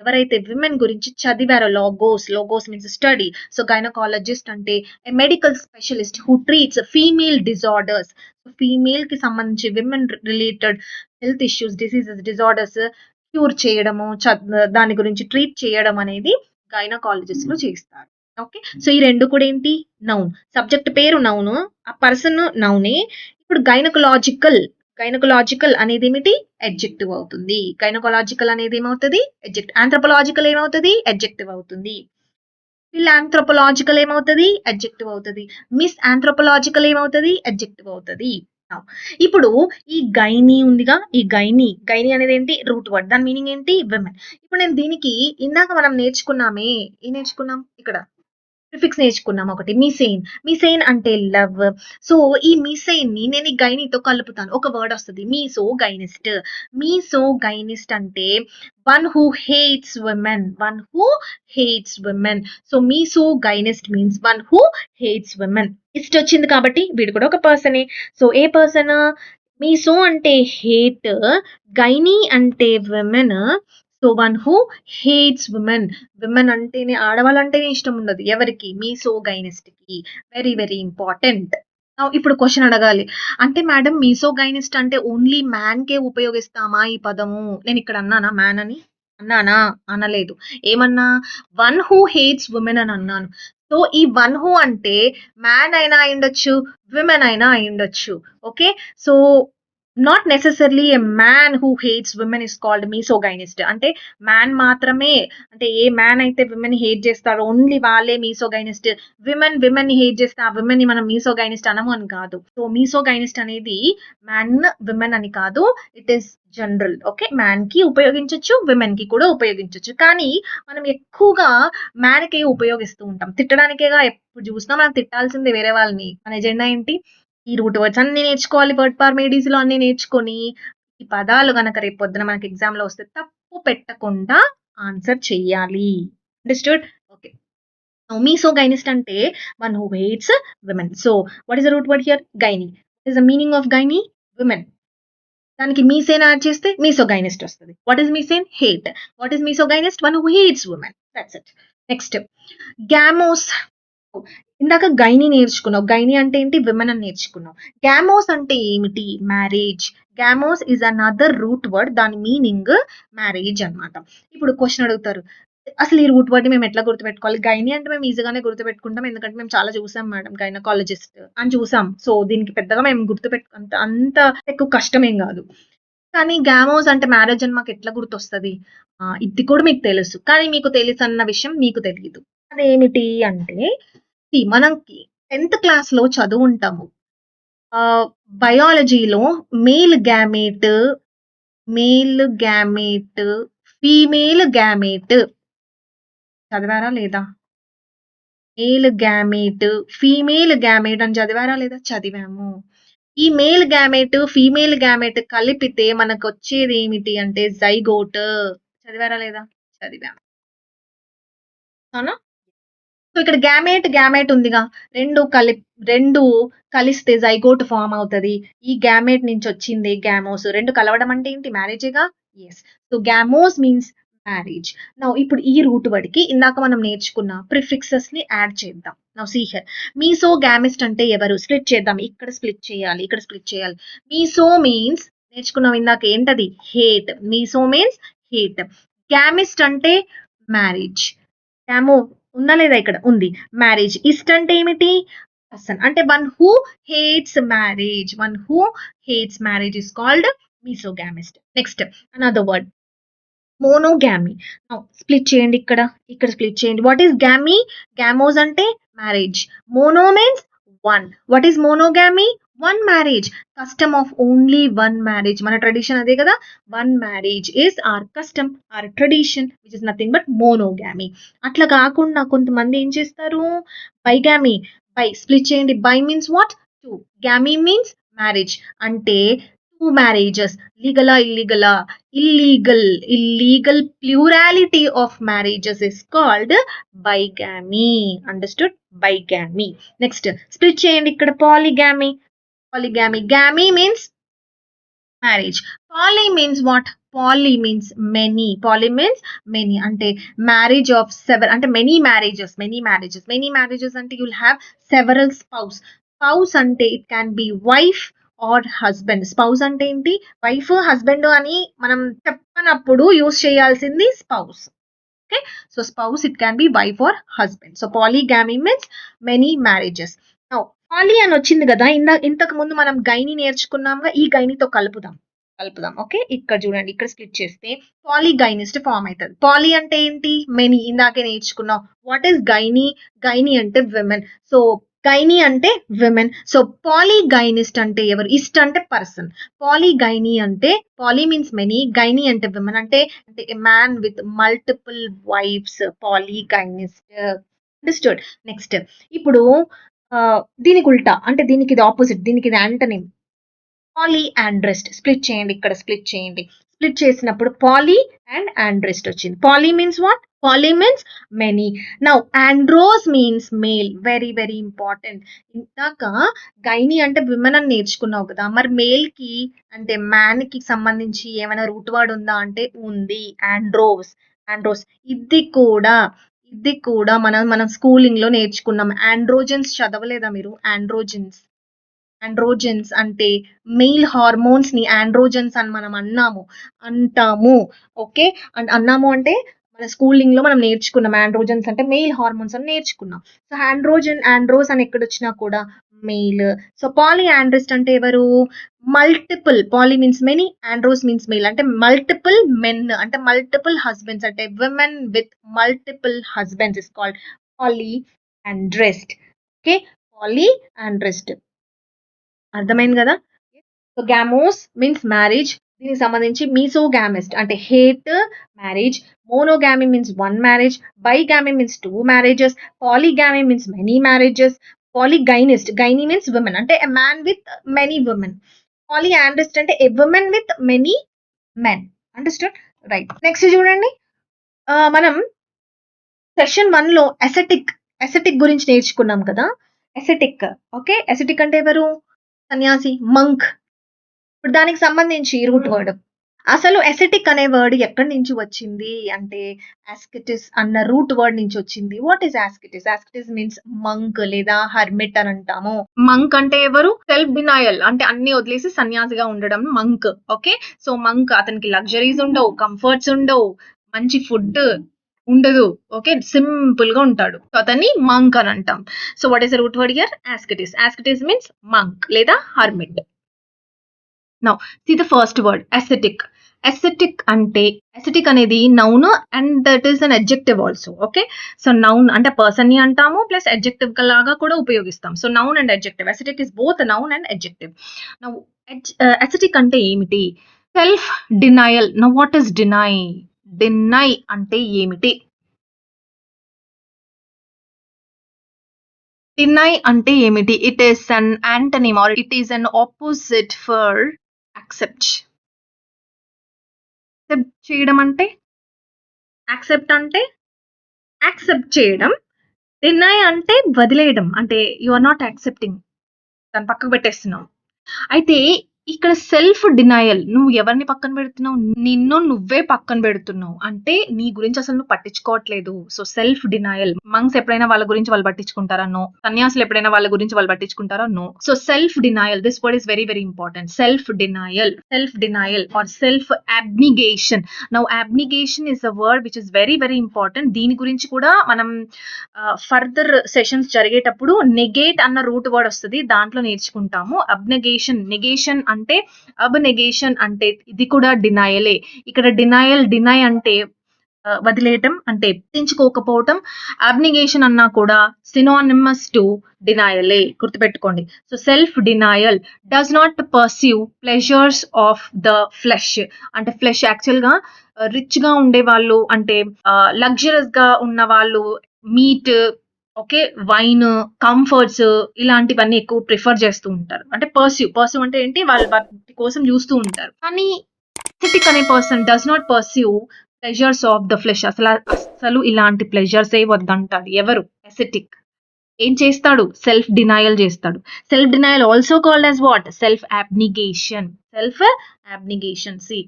ఎవరైతే విమెన్ గురించి చదివారో, logos means study. So gynaecologist అంటే a medical specialist who treats female disorders. Female కి సంబంధించి women related health issues, diseases, disorders cure చేయడము, దాని గురించి ట్రీట్ చేయడం అనేది గైనకాలజిస్ట్ లో చేస్తారు. ఓకే, సో ఈ రెండు కూడా ఏంటి? నౌన్. సబ్జెక్ట్ పేరు నౌన్, ఆ పర్సన్ నౌనే. ఇప్పుడు గైనకలాజికల్ అనేది ఏమిటి? అడ్జెక్టివ్ అవుతుంది. గైనకలాజికల్ అనేది ఏమవుతుంది? అడ్జెక్టివ్. ఆంథ్రపోలాజికల్ ఏమవుతుంది? అడ్జెక్టివ్ అవుతుంది. ఫిలాంథ్రోపోలాజికల్ ఏమవుతుంది? అడ్జెక్టివ్ అవుతుంది. మిస్ ఆంథ్రోపోలాజికల్ ఏమవుతుంది? అడ్జెక్టివ్ అవుతుంది. ఇప్పుడు ఈ గైనీ ఉందిగా, ఈ గైనీ అనేది ఏంటి? Root word. దాని మీనింగ్ ఏంటి? విమెన్. ఇప్పుడు నేను దీనికి ఇందాక మనం నేర్చుకున్నామే, ఏం నేర్చుకున్నాం ఇక్కడ? ప్రిఫిక్స్ నేర్చుకున్నాం ఒకటి మీసేన్. మీసేన్ అంటే లవ్. సో, ఈ మీసేన్‌ని నేను ఈ గైనీతో కలుపుతాను. ఒక వర్డ్ వస్తది. మీసోగైనిస్ట్. మీసోగైనిస్ట్ అంటే one who hates women. One who hates women. So, misogynist means one who hates women. Ist వచ్చింది కాబట్టి వీడు కూడా ఒక పర్సనే. సో, ఏ పర్సన్? మీసో అంటే హేట్, గైనీ అంటే women. So, one who hates women. Women అంటేనే ఆడవాళ్ళంటేనే ఇష్టం ఉండదు. ఎవరికి? మీసోగైనిస్ట్‌కి. Very very important. ఇప్పుడు క్వెషన్ అడగాలి. అంటే మేడం మీసోగైనిస్ట్ అంటే ఓన్లీ మ్యాన్‌కే ఉపయోగిస్తామా ఈ పదము? నేనిక్కడ అన్నానా మ్యాన్ అని? అన్నానా? అనలేదు. ఏమన్నా? వన్ హూ హేట్స్ వుమెన్ అని అన్నాను. సో, ఈ వన్ హూ అంటే మ్యాన్ అయినా అయ్యుండొచ్చు, విమెన్ అయినా అయ్యుండొచ్చు. Okay. So, not necessarily a man who hates women is called misogynist. అంటే మ్యాన్ మాత్రమే, అంటే ఏ మ్యాన్ అయితే విమెన్‌ని హేట్ చేస్తారో ఓన్లీ వాళ్ళే మీసోగైనిస్ట్. విమెన్‌ని హేట్ చేస్తే ఆ విమెన్‌ని మనం మీసోగైనిస్ట్ అనము అని కాదు. సో, మీసోగైనిస్ట్ అనేది మ్యాన్, విమెన్ అని కాదు. It is general. ఓకే. మ్యాన్‌కి ఉపయోగించొచ్చు, విమెన్‌కి కూడా ఉపయోగించొచ్చు. కానీ మనం ఎక్కువగా మ్యాన్‌కే ఉపయోగిస్తూ ఉంటాం. తిట్టడానికేగా ఎప్పుడు చూసినా మనం తిట్టాల్సిందే వేరే వాళ్ళని. మన ఎజెండా ఏంటి? ఈ రూట్ వర్డ్స్ అన్నీ నేర్చుకోవాలి. వర్డ్ పార్ మేడీస్‌లో అన్నీ నేర్చుకొని, ఈ పదాలు గనక రేపు పొద్దున మనకి ఎగ్జామ్‌లో వస్తే తప్పు పెట్టకుండా ఆన్సర్ చెయ్యాలి. అండర్‌స్టూడ్? ఓకే. మీసోగైనిస్ట్ అంటే one who hates women. So, what is the root word here? Gyne. What is the meaning of gyne? Women. దానికి మీసేన్ యాడ్ చేస్తే మీసోగైనిస్ట్ వస్తది. What is misein? Hate. What is misogynist? One who hates women. That's it. Next gamos. ఇందాక gyne నేర్చుకున్నావు. Gynae అంటే ఏంటి? Women అని నేర్చుకున్నావు. Gamos అంటే ఏమిటి? Marriage. Gamos is another root word. దాని మీనింగ్ మ్యారేజ్ అన్నమాట. ఇప్పుడు క్వెషన్ అడుగుతారు. అసలు ఈ రూట్ వర్డ్‌ని మేము ఎట్లా గుర్తుపెట్టుకోవాలి? గైనీ అంటే మేము ఈజీగానే గుర్తుపెట్టుకుంటాం. ఎందుకంటే మేము చాలా చూసాం మేడం గైనకాలజిస్ట్ అని చూసాం. సో, దీనికి పెద్దగా మేము అంత అంత ఎక్కువ కష్టమేం గాదు. కానీ గామోస్ అంటే మ్యారేజ్ అని మాకెట్లా గుర్తొస్తది? ఇది కూడా మీకు తెలుసు. కానీ మీకు తెలుసన్న విషయం మీకు తెలీదు. అదేమిటి అంటే, మనకి 10థ్ క్లాస్‌లో చదువుంటాము. ఆహ్, బయాలజీలో మేల్ గ్యామేట్, మేల్ గ్యామేట్, ఫీమేల్ గ్యామేట్ చదివారా లేదా? మేల్ గ్యామేట్, ఫీమేల్ గ్యామేట్ అని చదివారా లేదా? చదివాము. ఈ మేల్ గ్యామేట్, ఫీమేల్ గ్యామేట్ కలిపితే మనకొచ్చేదేమిటి అంటే జైగోట్. చదివారా లేదా? చదివాం. అవునా? సో, ఇక్కడ గ్యామేట్ ఉందిగా. 2 కలిస్తే జైగోట్ ఫార్మ్ అవుతది. ఈ గ్యామేట్ నుంచి వచ్చిందే గ్యామోస్. 2 కలవడం అంటే ఏంటి? మ్యారేజేగా? Yes. So, gamos means marriage. Now ఇప్పుడు ఈ రూట్ వర్డ్‌కి ఇందాక మనం నేర్చుకున్న ప్రిఫిక్సెస్‌ని యాడ్ చేద్దాం. Now see here. మీసోగామిస్ట్ అంటే ఎవరు? స్ప్లిట్ చేద్దాం. ఇక్కడ స్ప్లిట్ చేయాలి. ఇక్కడ స్ప్లిట్ చేయాలి. మీసో మీన్స్ నేర్చుకున్నాం ఇందాక ఏంటది? Hate. Miso means hate. Gamist అంటే మ్యారేజ్. గ్యామో ఉందా లేదా ఇక్కడ? ఉంది. మ్యారేజ్. ఇస్ట్ అంటే ఏమిటి? పర్సన్. అంటే one who hates marriage. One who hates marriage is called misogamist. Next another word monogamy. Now split చేయండి ఇక్కడ. ఇక్కడ స్ప్లిట్ చేయండి. What is gami? గామోస్ అంటే marriage. Mono means one. What is monogamy? One marriage. Custom of only one marriage. మన tradition అదే కదా! One marriage is our custom, our tradition which is nothing but monogamy. అట్లా కాకుండా కొంతమంది ఏం చేస్తారు? Bigamy. Split చేయండి. Bi means what? 2. Gami means marriage. అంటే 2 మ్యారేజెస్. లీగలా? ఇల్లీగలా? illegal. Illegal plurality of marriages is called bigamy. Understood? Bigamy. Next, split చేయండి ఇక్కడ polygamy. Polygamy. Gamy means marriage. Poly means what? Poly means many. Poly means many. అంటే marriage of several, అంటే many marriages. Many marriages. Many marriages అంటే you'll have several spouse. Spouse అంటే it can be wife or husband. Spouse అంటే ఏంటి? Wife, husband అని మనం చెప్పనప్పుడు use చేయాల్సింది spouse. Okay. So, spouse it can be wife or husband. So, polygamy means many marriages. Now poly అని వచ్చింది కదా! ఇంతకు ముందు మనం గైని నేర్చుకున్నాంగా. ఈ గైనితో కలుపుదాం. ఓకే. ఇక్కడ చూడండి. ఇక్కడ స్ప్లిట్ చేస్తే పాలీగైనిస్ట్ ఫార్మ్ అయితది. పాలీ అంటే ఏంటి? మెనీ. ఇందాకే నేర్చుకున్నాం. What is gyne? గైనీ అంటే విమెన్. సో, గైనీ అంటే విమెన్. సో, పాలీగైనిస్ట్ అంటే ఎవరు? ఇస్ట్ అంటే పర్సన్. పాలీగైనీ అంటే పాలీ మీన్స్ మెనీ, గైనీ అంటే విమెన్. అంటే a man with multiple wifes. Polygynist. Understood. Next ఇప్పుడు దీనికి ఉల్టా అంటే దీనికి ఇది ఆపోజిట్. దీనికి ఇది యాంటోనిమ్. పాలీ ఆండ్రెస్ట్. స్ప్లిట్ చేయండి. ఇక్కడ స్ప్లిట్ చేయండి. స్ప్లిట్ చేసినప్పుడు పాలీ అండ్ ఆండ్రెస్ట్ వచ్చింది. Poly means what? Poly means many. Now andros means male. Very very important. ఇందాక గైనీ అంటే విమెన్ అని నేర్చుకున్నావు కదా! మరి మేల్‌కి అంటే మ్యాన్‌కి సంబంధించి ఏమైనా రూట్ వర్డ్ ఉందా అంటే ఉంది. ఆండ్రోస్. ఆండ్రోస్. ఇది కూడా మనం స్కూలింగ్‌లో నేర్చుకున్నాం. ఆండ్రోజన్స్ చదవలేదా మీరు? ఆండ్రోజన్స్. ఆండ్రోజెన్స్ అంటే మెయిల్ హార్మోన్స్ ని ఆండ్రోజన్స్ అని మనం అంటాము. ఓకే. అన్నాము అంటే మన స్కూలింగ్ లో మనం నేర్చుకున్నాం. ఆండ్రోజన్స్ అంటే మెయిల్ హార్మోన్స్ అని నేర్చుకున్నాం. సో ఆండ్రోస్ అని ఎక్కడొచ్చినా కూడా మెయిల్. సో పాలీ ఆండ్రిస్ట్ అంటే ఎవరు? Multiple. Poly means many, andros means male. అంటే మల్టిపుల్ మెన్ అంటే మల్టిపుల్ హస్బెండ్స్ అంటే women with multiple husbands is called polyandrist. Okay. Polyandrist. అర్థమైంది కదా! So gamos means marriage. దీనికి సంబంధించి మీసోగామిస్ట్ అంటే hate marriage. Monogamy means one marriage. Bigamy means two marriages. Polygamy means many marriages. Polygynist. Gyny means women అంటే a man with many women. Polyandrist అంటే a women with many men. Understood? Right. Next చూడండి. మనం session 1 లో ascetic గురించి నేర్చుకున్నాం కదా! Ascetic. Okay. Ascetic అంటే ఎవరు? సన్యాసి, మంక్. ఇప్పుడు దానికి సంబంధించి రూట్ వర్డ్. అసలు ఎసెటిక్ అనే వర్డ్ ఎక్కడి నుంచి వచ్చింది అంటే ఆస్కెటిస్ అన్న రూట్ వర్డ్ నుంచి వచ్చింది. What is asketes? Asketes means monk లేదా హర్మిట్ అని అంటాము. మంక్ అంటే ఎవరు? సెల్ఫ్ డినయల్ అంటే అన్ని వదిలేసి సన్యాసిగా ఉండడం మంక్. ఓకే. సో మంక్ అతనికి లగ్జరీస్ ఉండవు, కంఫర్ట్స్ ఉండవు, మంచి ఫుడ్ ఉండదు. ఓకే. సింపుల్ గా ఉంటాడు. సో అతన్ని మంక్ అని అంటాం. So what is the root word here? Asketes. Asketes means monk లేదా hermit. Now see the first word ascetic. Ascetic అనేది noun and that is an adjective also. Okay. So noun అంటే person ని అంటాము plus adjective లాగా కూడా ఉపయోగిస్తాం. So noun and adjective. Ascetic is both noun and adjective. Now ascetic అంటే ఏమిటి? Self denial. Now what is deny? Deny అంటే ఏమిటి? డినై అంటే ఏమిటి? It is an antonym or it is an opposite for accept. Accept చేయడం అంటే accept చేయడం. Deny అంటే వదిలేయడం. అంటే యు ఆర్ నాట్ యాక్సెప్టింగ్. దాన్ని పక్కకు పెట్టేస్తున్నావు. అయితే ఇక్కడ సెల్ఫ్ డినయల్. నువ్వు ఎవరిని పక్కన పెడుతున్నావు? నిన్ను నువ్వే పక్కన పెడుతున్నావు. అంటే నీ గురించి అసలు నువ్వు పట్టించుకోవట్లేదు. So self denial. మంక్స్ ఎప్పుడైనా వాళ్ళ గురించి వాళ్ళు పట్టించుకుంటారా? నో. సన్యాసులు ఎప్పుడైనా వాళ్ళ గురించి వాళ్ళు పట్టించుకుంటారా? No. So self denial. This word is very very important. Self denial or self abnegation. Now abnegation is a word which is very very important. దీని గురించి కూడా మనం ఫర్దర్ సెషన్స్ జరిగేటప్పుడు నెగేట్ అన్న రూట్ వర్డ్ వస్తుంది. దాంట్లో నేర్చుకుంటాము. అబ్నగేషన్. నెగేషన్ అంటే అబ్నగేషన్ అంటే ఇది కూడా డినయలే. ఇక్కడ డినై అంటే వదిలేయటం అంటే పట్టించుకోకపోవటం. అబ్నిగేషన్ అన్నా కూడా సినోనిమస్ టు డినయలే. గుర్తుపెట్టుకోండి. So self denial does not pursue pleasures of the flesh. అంటే ఫ్లెష్ యాక్చువల్ గా రిచ్ గా ఉండే వాళ్ళు అంటే లగ్జరస్ గా ఉన్న వాళ్ళు మీట్, ఓకే, వైన్, కంఫర్ట్స్ ఇలాంటివన్నీ ఎక్కువ ప్రిఫర్ చేస్తూ ఉంటారు. అంటే పర్స్యూ అంటే ఏంటి? వాళ్ళ వాటి కోసం చూస్తూ ఉంటారు. కానీ ఎస్థెటిక్ అనే person does not pursue pleasures of the flesh. అసలు ఇలాంటి ప్లెజర్స్ ఏ వద్దంటాడు. ఎవరు? ఎస్థెటిక్. ఏం చేస్తాడు? సెల్ఫ్ డినయల్ చేస్తాడు. Self denial also called as what? Self abnegation. See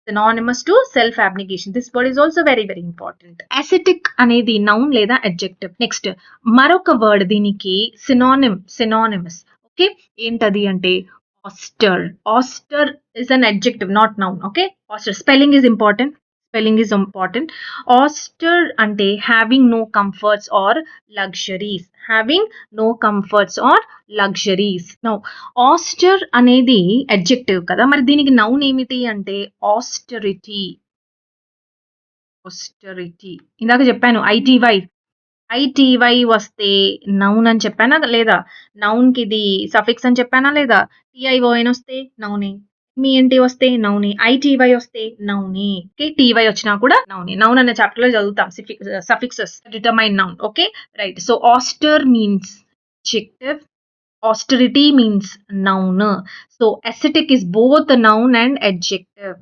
synonymous to self abnegation. This word is also very very important. Ascetic అనేది noun లేదా adjective. నెక్స్ట్ మరొక వర్డ్ దీనికి synonymous. ఓకే. ఏంటది అంటే austere is an adjective, not noun. Okay. Austere spelling is important. Austere అంటే having no comforts or luxuries. Now austere అనేది adjective కదా. మరి దీనికి noun ఏమిటి అంటే austerity. ఇందాక చెప్పాను ITY వస్తే నౌన్ అని చెప్పానా లేదా? నౌన్ కి ఇది సఫిక్స్ అని చెప్పానా లేదా? TION వస్తే నౌనే. MENT వస్తే నౌనే, ITY వస్తే నౌనే, ఓకే. TY వచ్చినా కూడా నౌనే. నౌన్ అనే చాప్టర్ లో చదువుతాం suffixes determine noun, okay right. So Aster means adjective, austerity means noun. So ascetic is both a noun and adjective.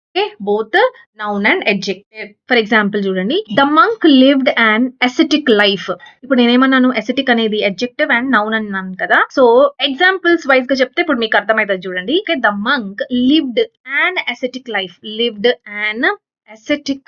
Okay, both a noun and adjective. For example చూడండి, the monk lived an ascetic life. ఇప్పుడు నేనేమన్నాను, ascetic అనేది adjective and noun అన్నాను కదా. So examples wise గా చెప్తే ఇప్పుడు మీకు అర్థమవుతుంది చూడండి. Okay, the monk lived an ascetic life. lived an ascetic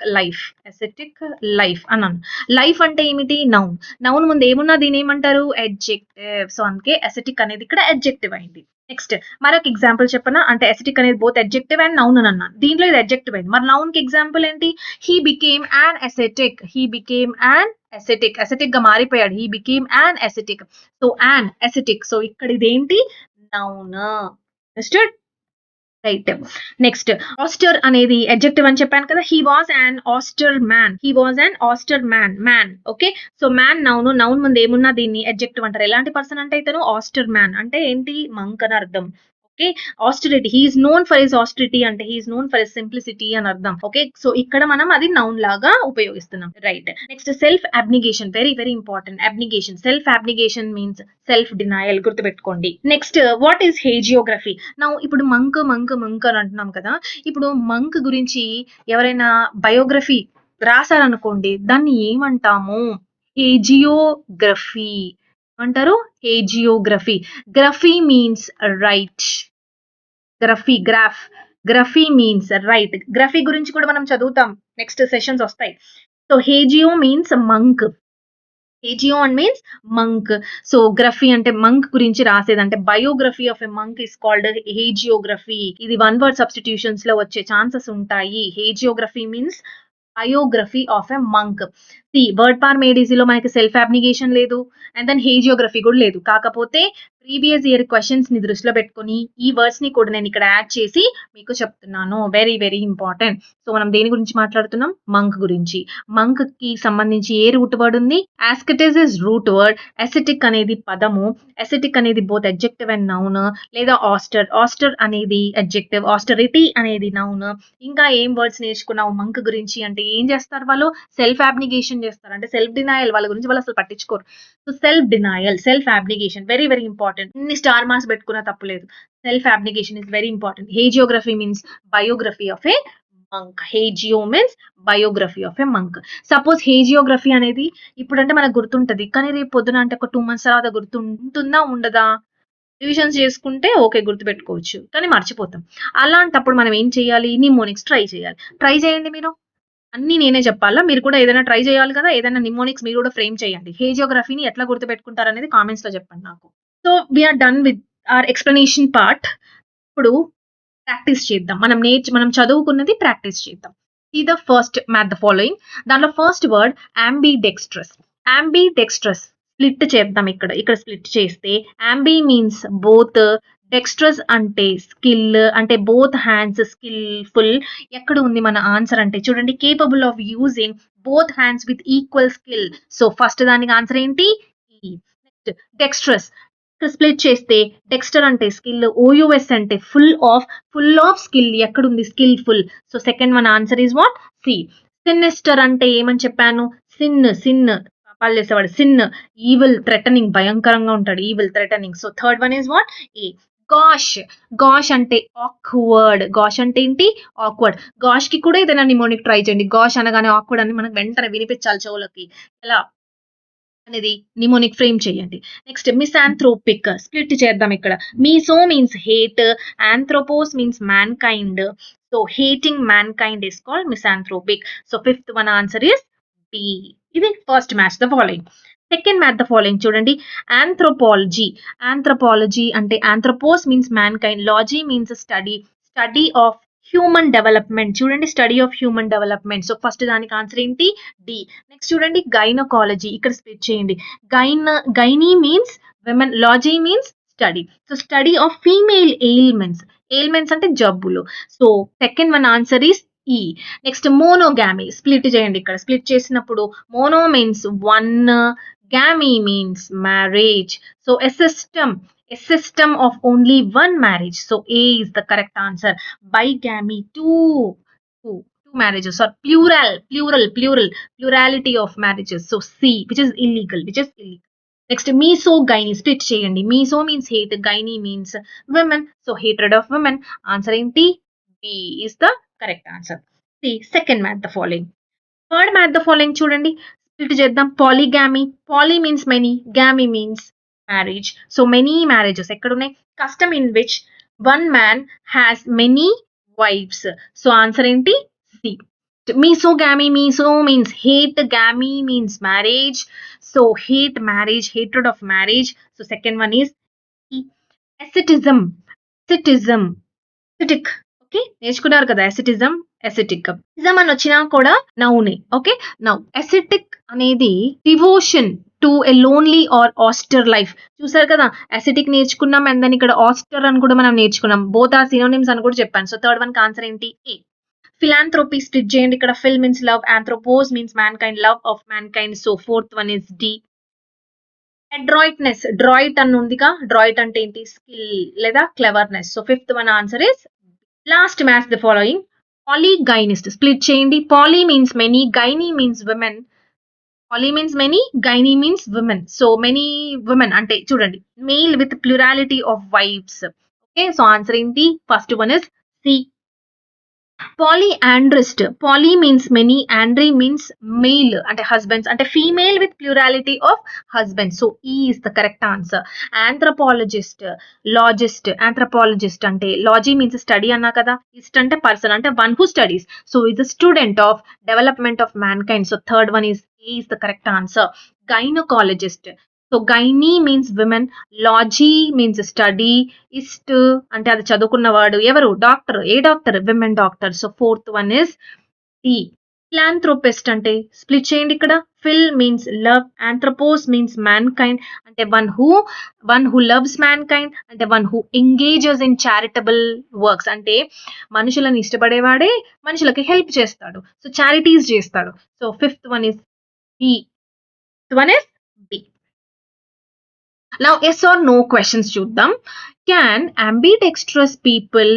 life అన్నాను. లైఫ్ అంటే ఏమిటి, నౌన్. నౌన్ ముందు ఏమున్నా దీని ఏమంటారు, అడ్జెక్టివ్. సో అందుకే అసెటిక్ అనేది ఇక్కడ అడ్జెక్టివ్ అయింది. నెక్స్ట్ మరొక ఎగ్జాంపుల్ చెప్పనా, అంటే అసెటిక్ అనేది బోత్ అడ్జెక్టివ్ అండ్ నౌన్ అని అన్నాను. దీంట్లో ఇది అడ్జెక్టివ్ అయింది. మరి నౌన్ కి ఎగ్జాంపుల్ ఏంటి, he became an ascetic. He became an ascetic, ascetic గా మారిపోయాడు. He became an ascetic. So an ascetic. So ఇక్కడ ఇదేంటి, noun. Understood right. Next Aster అనేది అడ్జెక్టివ్ అని చెప్పాను కదా. He was an Aster man. He was an Aster man. Man, okay. So man noun. Noun ముందు ఏమున్నా దీన్ని అడ్జెక్టివ్ అంటారు. ఎలాంటి పర్సన్ అంటే ఇతను ఆస్టర్ మ్యాన్ అంటే ఏంటి, మంక్ అని అర్థం. Okay, austerity, he is known for his austerity అంటే he is known for his simplicity అని అర్థం. ఓకే, సో ఇక్కడ మనం అది నౌన్ లాగా ఉపయోగిస్తున్నాం. Right. Next self abnegation, very very important. Abnegation, self abnegation means self denial, గుర్తుపెట్టుకోండి. Next what is hagiography. Now ఇప్పుడు మంక్ మంక్ మంక్ అని అంటున్నాం కదా. ఇప్పుడు మంక్ గురించి ఎవరైనా బయోగ్రఫీ రాశారనుకోండి, దాన్ని ఏమంటాము, హేజియోగ్రఫీ అంటారు. Hagiography. Graphy means write. Graphy means write. Graphy గురించి కూడా మనం చదువుతాం, నెక్స్ట్ సెషన్స్ వస్తాయి. So hagio means monk. Hagio and means monk. So graphy అంటే మంక్ గురించి రాసేది, అంటే biography of a monk is called hagiography. ఇది వన్ వర్డ్ సబ్స్టిట్యూషన్స్ లో వచ్చే ఛాన్సెస్ ఉంటాయి. Hagiography means biography of a monk. See word power made ఈజీలో మనకి సెల్ఫ్ అబ్నిగేషన్ లేదు, అండ్ దెన్ హేజియోగ్రఫీ కూడా లేదు. కాకపోతే ప్రీవియస్ ఇయర్ క్వశ్చన్స్ ని దృష్టిలో పెట్టుకుని ఈ వర్డ్స్ ని కూడా నేను ఇక్కడ యాడ్ చేసి మీకు చెప్తున్నాను. Very very important. సో మనం దేని గురించి మాట్లాడుతున్నాం, మంక్ గురించి. మంక్ కి సంబంధించి ఏ రూట్ వర్డ్ ఉంది, ఆస్కెటిస్ ఇస్ రూట్ వర్డ్. అసెటిక్ అనేది పదము. అసెటిక్ అనేది బోత్ అడ్జెక్టివ్ అండ్ నౌన్, లేదా ఆస్టర్. ఆస్టర్ అనేది అడ్జెక్టివ్, ఆస్టరిటీ అనేది నౌన్. ఇంకా ఏం వర్డ్స్ నేర్చుకున్నావు మంక్ గురించి అంటే, ఏం చేస్తారు వాళ్ళు, సెల్ఫ్ అబ్నిగేషన్ చేస్తారు, అంటే సెల్ఫ్ డినయల్. వాళ్ళ గురించి వాళ్ళు అసలు పట్టించుకోరు. So self denial, self abnegation, very very important. ఇన్ని స్టార్ మార్క్స్ పెట్టుకున్నా తప్పులేదు. Self abnegation is very important. Hagiography means biography of a monk. Hagio means biography of a monk. Suppose hagiography అనేది ఇప్పుడంటే మనకు గుర్తుంటది, కానీ రేపు పొద్దున అంటే ఒక 2 months తర్వాత గుర్తుంటుందా ఉండదా, రివిజన్స్ చేసుకుంటే ఓకే గుర్తుపెట్టుకోవచ్చు, కానీ మర్చిపోతాం. అలాంటప్పుడు మనం ఏం చేయాలి, నిమోనిక్స్ ట్రై చేయాలి. ట్రై చేయండి మీరు, అన్ని నేనే చెప్పాలా, మీరు కూడా ఏదైనా ట్రై చేయాలి కదా. ఏదైనా నిమోనిక్స్ మీరు కూడా ఫ్రేమ్ చేయండి. హేజియోగ్రఫీని ఎట్లా గుర్తుపెట్టుకుంటారు అనేది కామెంట్స్ లో చెప్పండి నాకు. So we are done with our explanation part. ఇప్పుడు ప్రాక్టీస్ చేద్దాం. మనం చదువుకున్నది ప్రాక్టీస్ చేద్దాం. See the first match the following. దాంట్లో first word ambidextrous. ambidextrous split చేద్దాం. ఇక్కడ స్ప్లిట్ చేస్తే ambి మీన్స్ బోత్, డెక్స్ట్రస్ అంటే స్కిల్, అంటే బోత్ హ్యాండ్స్, స్కిల్ఫుల్. ఎక్కడ ఉంది మన ఆన్సర్ అంటే చూడండి, capable of using both hands with equal skill. So first దానికి ఆన్సర్ ఏంటి, నెక్స్ట్ డెక్స్ట్రస్. స్ప్లిట్ చేస్తే డెక్స్టర్ అంటే స్కిల్, ఓయుఎస్ అంటే ఫుల్ ఆఫ్ స్కిల్. ఎక్కడుంది, skilful. So second one answer is what, C. Sinister అంటే ఏమని చెప్పాను, సిన్ పాపాలు చేసేవాడు. సిన్, ఈవిల్, థ్రెటనింగ్, భయంకరంగా ఉంటాడు, evil, threatening. So third one is what, A. Gauche అంటే ఆక్వర్డ్. గాష్ అంటే ఏంటి, ఆక్వర్డ్. గాష్ కి కూడా ఏదైనా నిమోనిక్ ట్రై చేయండి. గాష్ అనగానే ఆక్వర్డ్ అని మనకు వెంటనే వినిపించాలి చెవులకి, ఎలా అనేది నిమోనిక్ ఫ్రేమ్ చేయండి. నెక్స్ట్ మిసాంథ్రోపిక్, స్ప్లిట్ చేద్దాం. ఇక్కడ miso means hate, anthropos means mankind. So hating mankind is called misanthropic. So fifth one answer is B. ఇది first match the following. Second math the following చూడండి, anthropology అంటే anthropos means mankind, logy means study of human development. చూడండి, study of human development. So first దానికి answer ఏంటి, D. Next చూడండి, gynaecology. ఇక్కడ split చేయండి. Gyny means women, logy means study. So study of female ailments అంటే జబ్బులు. So second one answer is E. Next monogamy, split చేయండి. ఇక్కడ split చేసినప్పుడు mono means one, gamy means marriage. So A system of only one marriage. So A is the correct answer. Bigamy, two marriages, or plurality of marriages. So C, which is illegal. Next, misogyny, split cheyandi. Miso means hate, gyne means women. So hatred of women. Answer enti? B is the correct answer. See, second match the following. Third match the following చూడండి. Split చేద్దాం. Polygamy. Poly means many, gamy means marriage. So many marriages ఎక్కడున్నాయి? Custom in which one man has many wives. So answer ఏంటి? C. Misogamy, miso means hate, gamy means marriage. So hate marriage, hatred of marriage. So second one is E. Ascetic. Okay, నేర్చుకున్నారు కదా asceticism, ascetic. Ism అని వచ్చినా కూడా నౌనే. Okay, now ascetic అనేది devotion to a lonely or austere life. చూసారు కదా, ascetic నేర్చుకున్నాం అండ్ దెన్ ఇక్కడ ఆస్టర్ అని కూడా మనం నేర్చుకున్నాం. బోత్ ఆర్ సినోనిమ్స్ అని కూడా చెప్పాను. సో థర్డ్ వన్ ఆన్సర్ ఏంటి? ఏ. ఫిలాంథ్రోపీ స్ప్లిట్ చేయండి. ఇక్కడ phil means love, anthropos means mankind, love of mankind. So fourth one is D. Adroitness, droit అని ఉందిగా, డ్రాయిట్ అంటే ఏంటి? స్కిల్ లేదా cleverness. So fifth one answer is last match the following. Polygynist, split చేయండి. Poly means many, gyne means women. Poly means many, gyne means women. So many women అంటే చూడండి, male with plurality of wives. Okay, so answer ఏంటి? First one is C. Polyandrist, poly means many, andry means male అంటే husbands, అంటే female with plurality of husbands. So E is the correct answer. Anthropologist, logist, anthropologist అంటే logy means study అన్నా కదా, ist అంటే person అంటే one who studies. So is a student of development of mankind. So third one is A is the correct answer. Gynecologist, so gyny means women, logy means study, ist అంటే అది చదువుకున్నవాడు. ఎవరు? Doctor. ఏ doctor? Women doctor. So fourth one is D. Philanthropist అంటే split చేయండి. ఇక్కడ phil means love, anthropos means mankind అంటే one who loves mankind అంటే one who engages in charitable works అంటే మనుషులను ఇష్టపడేవాడే మనుషులకి హెల్ప్ చేస్తాడు. సో చారిటీస్ చేస్తాడు. So fifth one is B. One is B. Now yes or no questions చూద్దాం. Can ambidextrous people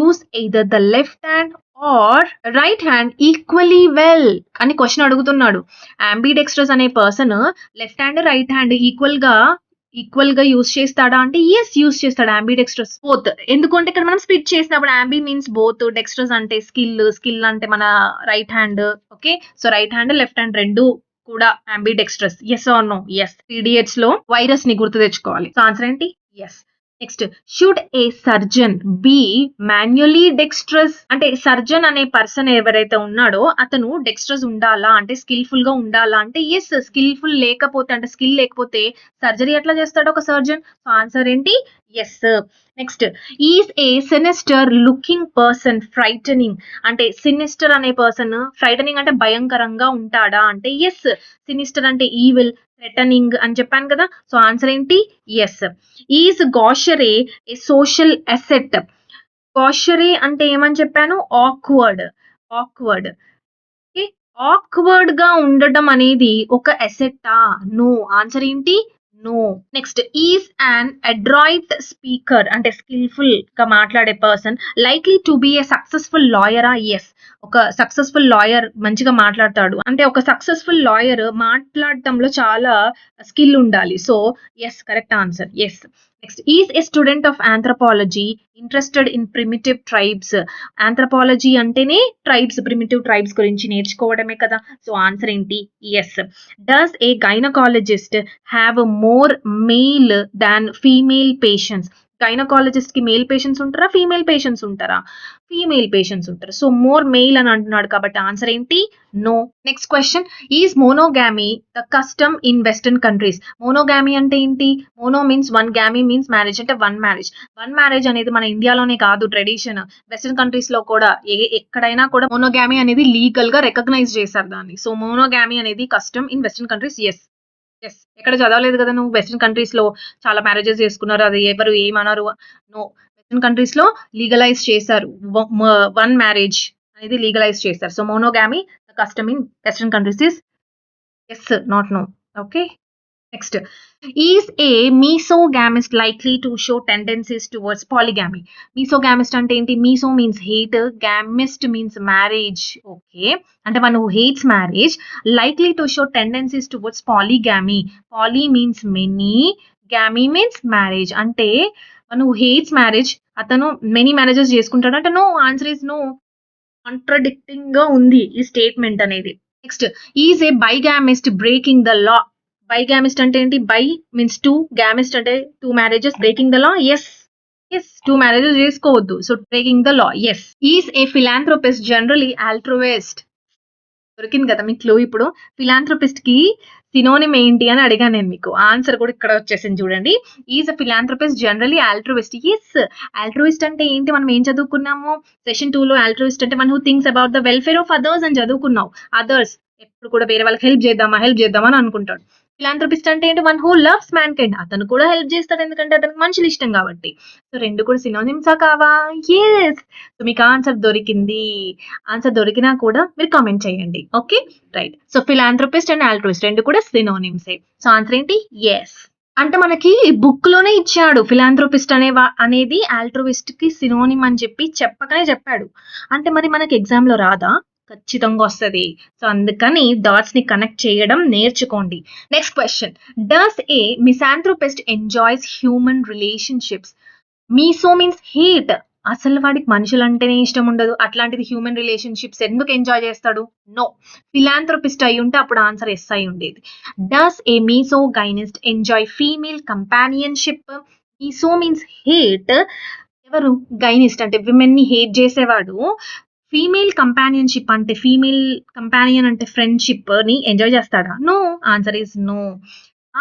use either the left hand or right hand equally well అని question అడుగుతున్నాడు. ambidextrous అనే person left hand right hand equal గా use చేస్తాడా అంటే yes, use చేస్తాడు. ambidextrous both. ఎందుకంటే ఇక్కడ మనం స్ప్లిట్ చేసినప్పుడు ambి మీన్స్ బోత్, డెక్స్ట్రస్ అంటే స్కిల్ అంటే మన right hand. Okay, so right hand left hand రెండు కూడా ambidextrous. yes or no? yes. పీడియట్స్ లో వైరస్ ని గుర్తు తెచ్చుకోవాలి. సో ఆన్సర్ ఏంటి? yes. Next, should a surgeon be manually dextrous అంటే సర్జన్ అనే పర్సన్ ఎవరైతే ఉన్నాడో అతను డెక్స్ట్రస్ ఉండాలా అంటే స్కిల్ఫుల్ గా ఉండాలా అంటే ఎస్. స్కిల్ఫుల్ లేకపోతే అంటే స్కిల్ లేకపోతే సర్జరీ ఎట్లా చేస్తాడు ఒక సర్జన్? సో ఆన్సర్ ఏంటి? Yes. Next, is a sinister looking person frightening అంటే సినిస్టర్ అనే పర్సన్ ఫ్రైటనింగ్ అంటే భయంకరంగా ఉంటాడా అంటే ఎస్. సినిస్టర్ అంటే ఈవిల్, థ్రెటనింగ్ అని చెప్పాను కదా. సో ఆన్సర్ ఏంటి? Yes. Is gaucherie a social asset. Gaucherie అంటే ఏమని చెప్పాను? ఆక్వర్డ్. ఆక్వర్డ్ గా ఉండడం అనేది ఒక అసెట్టా? నో. ఆన్సర్ ఏంటి? No. Next, is an adroit speaker అంటే స్కిల్ఫుల్ గా మాట్లాడే person likely to B A successful లాయరా? ఎస్. ఒక సక్సెస్ఫుల్ లాయర్ మంచిగా మాట్లాడతాడు అంటే ఒక సక్సెస్ఫుల్ లాయర్ మాట్లాడటంలో చాలా స్కిల్ ఉండాలి. So yes, correct answer. Yes. Next, is a student of anthropology interested in primitive tribes. Anthropology అంటేనే ట్రైబ్స్, ప్రిమిటివ్ ట్రైబ్స్ గురించి నేర్చుకోవడమే కదా. సో ఆన్సర్ ఏంటి? Yes. Does a gynaecologist have more male than female patients. Gynaecologist కి male patients ఉంటారా, female patients ఉంటారా? Female patients ఉంటారు. So more male అని అంటున్నాడు కాబట్టి ఆన్సర్ ఏంటి? No. Next question, is monogamy the custom in western countries. మోనోగామీ అంటే ఏంటి? Mono means one, gamy means marriage అంటే వన్ మ్యారేజ్. వన్ మ్యారేజ్ అనేది మన ఇండియాలోనే కాదు ట్రెడిషన్, వెస్టర్న్ కంట్రీస్ లో కూడా ఎక్కడైనా కూడా మోనోగామీ అనేది లీగల్ గా రికగ్నైజ్ చేశారు దాన్ని. సో మోనోగామీ అనేది custom in western countries. Yes. ఎక్కడ చదవలేదు కదా నువ్వు? వెస్టర్న్ కంట్రీస్ లో చాలా మ్యారేజెస్ చేసుకున్నారు, అది ఎవరు ఏమన్నారు? నో. వెస్టర్న్ కంట్రీస్ లో లీగలైజ్ చేశారు, వన్ మ్యారేజ్ అనేది లీగలైజ్ చేశారు. So monogamy the custom in western countries is yes, not no. Okay. Next, is a misogamist likely to show tendencies towards polygamy? Misogamist అంటే ఏంటి? Miso means hate, gamist means marriage. Okay, అంటే one who hates marriage, likely to show tendencies towards polygamy. Poly means many, gamy means marriage. అంటే one who hates marriage, అతను many marriages చేసుకుంటాడు అంటే no, answer is no. Contradicting గా ఉంది ఈ statement అనేది. Next, is a bigamist breaking the law? Bigamist అంటే ఏంటి? బై మీన్స్ టూ, గామిస్ట్ అంటే two marriages, breaking the law. Yes, yes, two marriages చేసుకోవద్దు, so breaking the law. Yes. Is a philanthropist generally altruist? దొరికింది కదా మీకు clue ఇప్పుడు. Philanthropist కి synonym ఏంటి అని అడిగాను నేను మీకు. ఆన్సర్ కూడా ఇక్కడ వచ్చేసింది చూడండి. Is a philanthropist generally altruist. Yes, altruist అంటే ఏంటి? మనం ఏం చదువుకున్నాము సెషన్ 2 లో? ఆల్ట్రుయిస్ట్ అంటే one who thinks about the welfare of others అని చదువుకున్నావు. అదర్స్ ఎప్పుడు కూడా వేరే వాళ్ళకి హెల్ప్ చేద్దామా అని అనుకుంటాడు. ఫిలాంథ్రోపిస్ట్ అంటే ఏంటి? One who loves man kind. అతను కూడా హెల్ప్ చేస్తాడు, ఎందుకంటే అతనికి మనుషులు ఇష్టం కాబట్టి. సో రెండు కూడా సినోనిమ్సా కావా? ఎస్. సో మీకు ఆన్సర్ దొరికింది. ఆన్సర్ దొరికినా కూడా మీరు కామెంట్ చేయండి. Okay, right. So philanthropist and altruist రెండు కూడా సినోనిమ్సే. సో ఆన్సర్ ఏంటి? ఎస్. అంటే మనకి బుక్ లోనే ఇచ్చాడు ఫిలాంథ్రోపిస్ట్ అనేది ఆల్ట్రుయిస్ట్ కి సినోనిమ్ అని చెప్పకనే చెప్పాడు. అంటే మరి మనకి ఎగ్జామ్ లో రాదా? ఖచ్చితంగా వస్తుంది. సో అందుకని డాట్స్ ని కనెక్ట్ చేయడం నేర్చుకోండి. Next question, does a misanthropist enjoys human relationships? Miso means hate, అసలు వాడికి మనుషులు అంటేనే ఇష్టం ఉండదు, అట్లాంటిది హ్యూమన్ రిలేషన్షిప్స్ ఎందుకు ఎంజాయ్ చేస్తాడు? నో. ఫిలాంథ్రోపిస్ట్ అయి ఉంటే అప్పుడు ఆన్సర్ ఎస్ అయి ఉండేది. Does a misogynist enjoy female companionship? Miso means hate, ఎవరు? గైనిస్ట్ అంటే విమెన్ ని హేట్ చేసేవాడు. ఫీమేల్ కంపానియన్షిప్ అంటే ఫీమేల్ కంపానియన్ అంటే ఫ్రెండ్షిప్ ని ఎంజాయ్ చేస్తాడా? No, answer is no.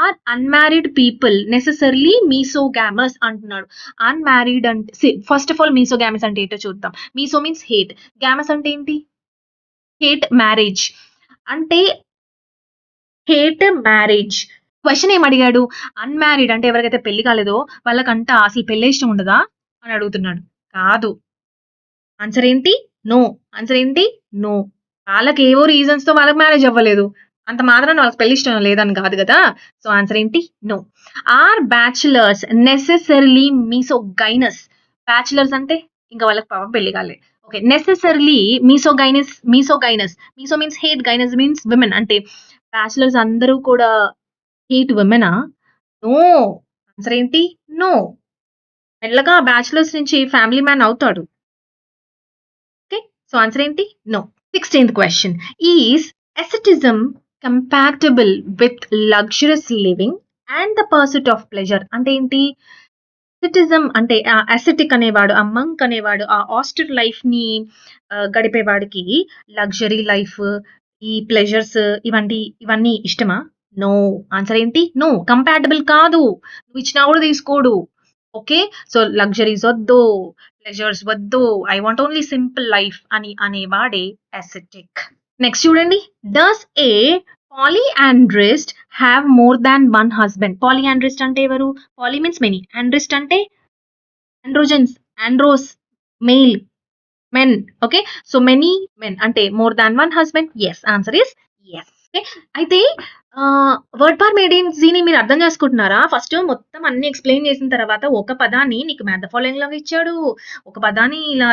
Are unmarried people necessarily మీసోగామస్ అంటున్నాడు. అన్మ్యారీడ్ అంటే ఫస్ట్ ఆఫ్ ఆల్ మీసోగామస్ అంటే ఏంటో చూద్దాం. మీసో మీన్స్ హేట్, గామస్ అంటే ఏంటి? హేట్ మ్యారేజ్, అంటే హేట్ మ్యారేజ్. క్వశ్చన్ ఏం అడిగాడు? అన్మ్యారీడ్ అంటే ఎవరికైతే పెళ్లి కాలేదో వాళ్ళకంట అసలు పెళ్ళే ఇష్టం ఉండదా అని అడుగుతున్నాడు. కాదు. ఆన్సర్ ఏంటి? నో. ఆన్సర్ ఏంటి? నో. వాళ్ళకి ఏవో రీజన్స్ తో వాళ్ళకి మ్యారేజ్ అవ్వలేదు, అంత మాత్రం వాళ్ళకి పెళ్లి ఇష్టం లేదని కాదు కదా. సో ఆన్సర్ ఏంటి? No. Are bachelors necessarily misogynous? Bachelors అంటే ఇంకా వాళ్ళకి పాపం పెళ్లి కాలేదు. Okay, necessarily misogynous. Miso means hate, gynous means women. అంటే బ్యాచులర్స్ అందరూ కూడా హేట్ విమెనా? నో. ఆన్సర్ ఏంటి? నో. మెల్లగా బ్యాచులర్స్ నుంచి ఫ్యామిలీ మ్యాన్ అవుతాడు. ఓకే, సో ఆన్సర్ ఏంటి? No. 16th question, is asceticism compatible with luxurious living and the pursuit of pleasure? అంటే ఏంటి? asceticism అంటే అసెటిక్ అనేవాడు, ఆ మంక్ అనేవాడు, ఆ ఆస్టర్ లైఫ్ ని గడిపేవాడికి లగ్జరీ లైఫ్, ఈ ప్లెజర్స్ ఇవన్నీ ఇష్టమా? నో. ఆన్సర్ ఏంటి? నో. కంపాటబుల్ కాదు, నువ్వు ఇచ్చినా కూడా తీసుకోడు. ఓకే, సో లగ్జరీస్ వద్దు, ప్లెజర్స్ వద్దు, I want only simple life అని అనేవాడే అసెటిక్. నెక్స్ట్ చూడండి, does a polyandrist have more than one husband? Polyandrist అంటే ఎవరు? పాలి మీన్స్ మెనీ, ఆండ్రిస్ట్ అంటే androgens, andros, male, men. Okay, so many men అంటే more than one husband. Yes, answer is yes. అయితే word power made in జీని మీరు అర్థం చేసుకుంటున్నారా? First మొత్తం అన్ని ఎక్స్ప్లెయిన్ చేసిన తర్వాత ఒక పదాన్ని నీకు మ్యాథ్ ద ఫాలోయింగ్ లాగా ఇచ్చాడు, ఒక పదాన్ని ఇలా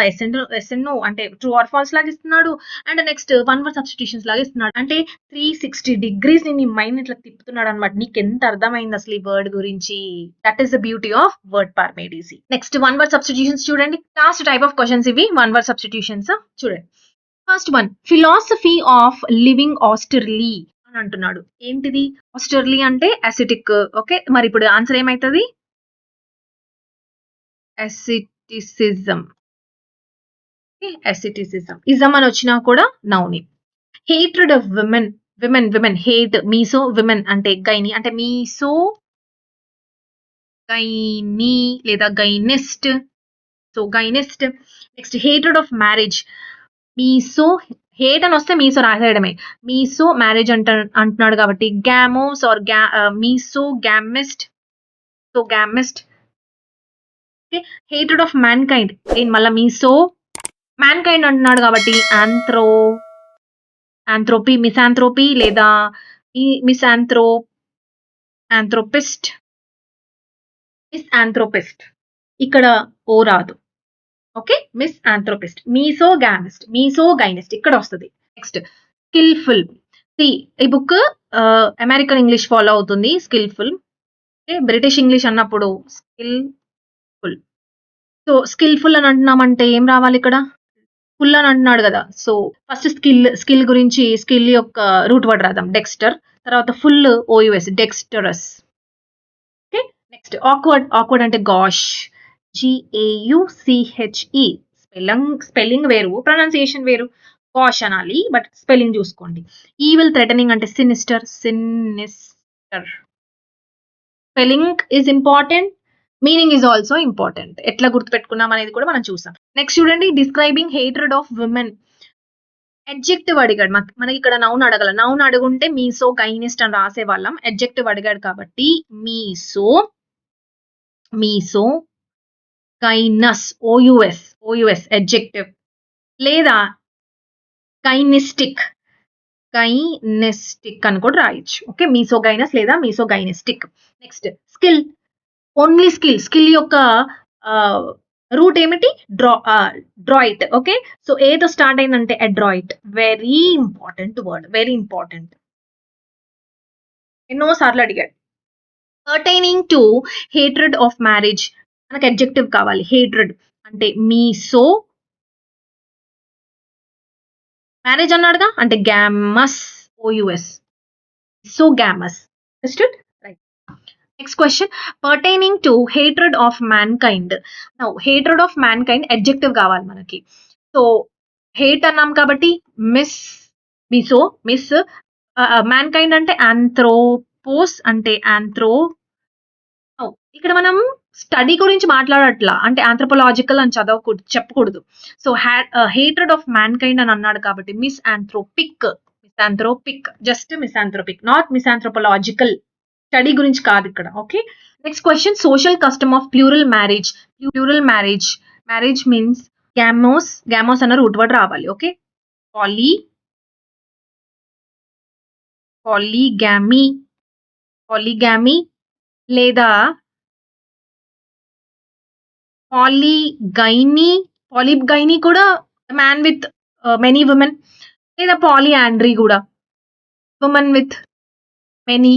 ఎస్ఎన్ఓ అంటే ట్రూ ఆర్ ఫాల్స్ లాగా ఇస్తున్నాడు, and next one word substitutions లాగా ఇస్తున్నాడు. అంటే 360 degrees నీ మైండ్ ఇట్లా తిప్పుతున్నాడు అనమాట. నీకు ఎంత అర్థమైంది అసలు ఈ వర్డ్ గురించి? That is the beauty of word power made easy. Next one word substitutions చూడండి. లాస్ట్ టైప్ ఆఫ్ క్వశ్చన్స్ ఇవి, వన్ వర్డ్ సబ్స్టిట్యూషన్స్ చూడండి. First one, philosophy of living austerely అని అంటున్నాడు. ఏంటిది? ఆస్టర్లీ అంటే అసిటిక్. ఓకే, మరి ఇప్పుడు ఆన్సర్ ఏమైతుంది? అసిటిసిజం. అసిటిసిజం, ఇజం అని వచ్చినా కూడా నౌని. Hatred of women, women hate, miso women అంటే గైని, అంటే మీసో గైని లేదా gynist. So gynist. Next hatred of marriage, miso hate అని వస్తే మీసో రాసేయడమే. మీసో మ్యారేజ్ అంటున్నాడు కాబట్టి gamos or miso gamist. So gamist. హేటెడ్ ఆఫ్ మ్యాన్ కైండ్, మళ్ళీ మీసో మ్యాన్ కైండ్ అంటున్నాడు కాబట్టి ఆంథ్రోపీ, మిసాంథ్రోపీ లేదా మిసాంథ్రోప్. ఆంథ్రోపిస్ట్, మిస్ ఆంథ్రోపిస్ట్. ఇక్కడ ఓ రాదు. Okay, miss ఆంథ్రోపిస్ట్. మీసోగైనిస్ట్ ఇక్కడ వస్తుంది. Next skilful. ఈ బుక్ అమెరికన్ ఇంగ్లీష్ ఫాలో అవుతుంది. స్కిల్ఫుల్. ఓకే, బ్రిటిష్ ఇంగ్లీష్ అన్నప్పుడు స్కిల్ఫుల్. సో స్కిల్ఫుల్ అని అంటున్నామంటే ఏం రావాలి ఇక్కడ? ఫుల్ అని అంటున్నాడు కదా. సో ఫస్ట్ స్కిల్ గురించి స్కిల్ యొక్క రూట్ వర్డ్ రాద్దాం. డెక్స్టర్. తర్వాత full O U S, dexterous. Okay, next awkward అంటే గాష్, GAUCHE. స్పెల్లింగ్ వేరు, ప్రొనౌన్సియేషన్ వేరు. గాష్ అనాలి, బట్ స్పెల్లింగ్ చూసుకోండి. ఈవిల్ థ్రెటనింగ్ అంటే sinister. Spelling is important, meaning is also important. ఎట్లా గుర్తుపెట్టుకున్నాం అనేది కూడా మనం చూసాం. నెక్స్ట్ చూడండి, describing hatred of women. Adjective అడిగాడు. మనకి ఇక్కడ నౌన్ అడగల. నౌన్ అడుగుంటే మీసో గైనిస్ట్ అని రాసే వాళ్ళం. అడ్జెక్టివ్ అడిగాడు కాబట్టి మీసో గైనస్, ఓయుఎస్ అడ్జెక్టివ్. లేదా గైనిస్టిక్ అని కూడా రాయొచ్చు. ఓకే, మీసోగైనస్ లేదా misogynistic. Next skill. Only skill యొక్క రూట్ ఏమిటి? డ్రాయిట్. ఓకే, సో ఏతో స్టార్ట్ అయిందంటే adroit. Very important word, very important. ఎన్నోసార్లు అడిగాడు. Pertaining to hatred of marriage. మనకు అడ్జెక్టివ్ కావాలి. హేట్రెడ్ అంటే మీసో, మ్యారేజ్ అన్నాడుగా అంటే gamous, O U S. So gamous. Right. Next question, pertaining to hatred of mankind. Now hatred of mankind adjective కావాలి మనకి. So hate అన్నాం కాబట్టి మిస్ మ్యాన్కైండ్ అంటే ఆంథ్రోపోస్ అంటే ఇక్కడ మనం స్టడీ గురించి మాట్లాడట్లా, అంటే ఆంథ్రోపోలాజికల్ అని చెప్పకూడదు. సో హేట్రెడ్ ఆఫ్ మ్యాన్కైండ్ అని అన్నాడు కాబట్టి misanthropic, just misanthropic, not misanthropological. Study గురించి కాదు ఇక్కడ. Okay, next question, social custom of plural marriage means gamos అన్న రూట్ వర్డ్ రావాలి. ఓకే, పాలీగామీ లేదా పాలిగైనీ కూడా మ్యాన్ విత్ మెనీ ఉమెన్, లేదా పాలియాండ్రీ కూడా ఉమెన్ విత్ మెనీ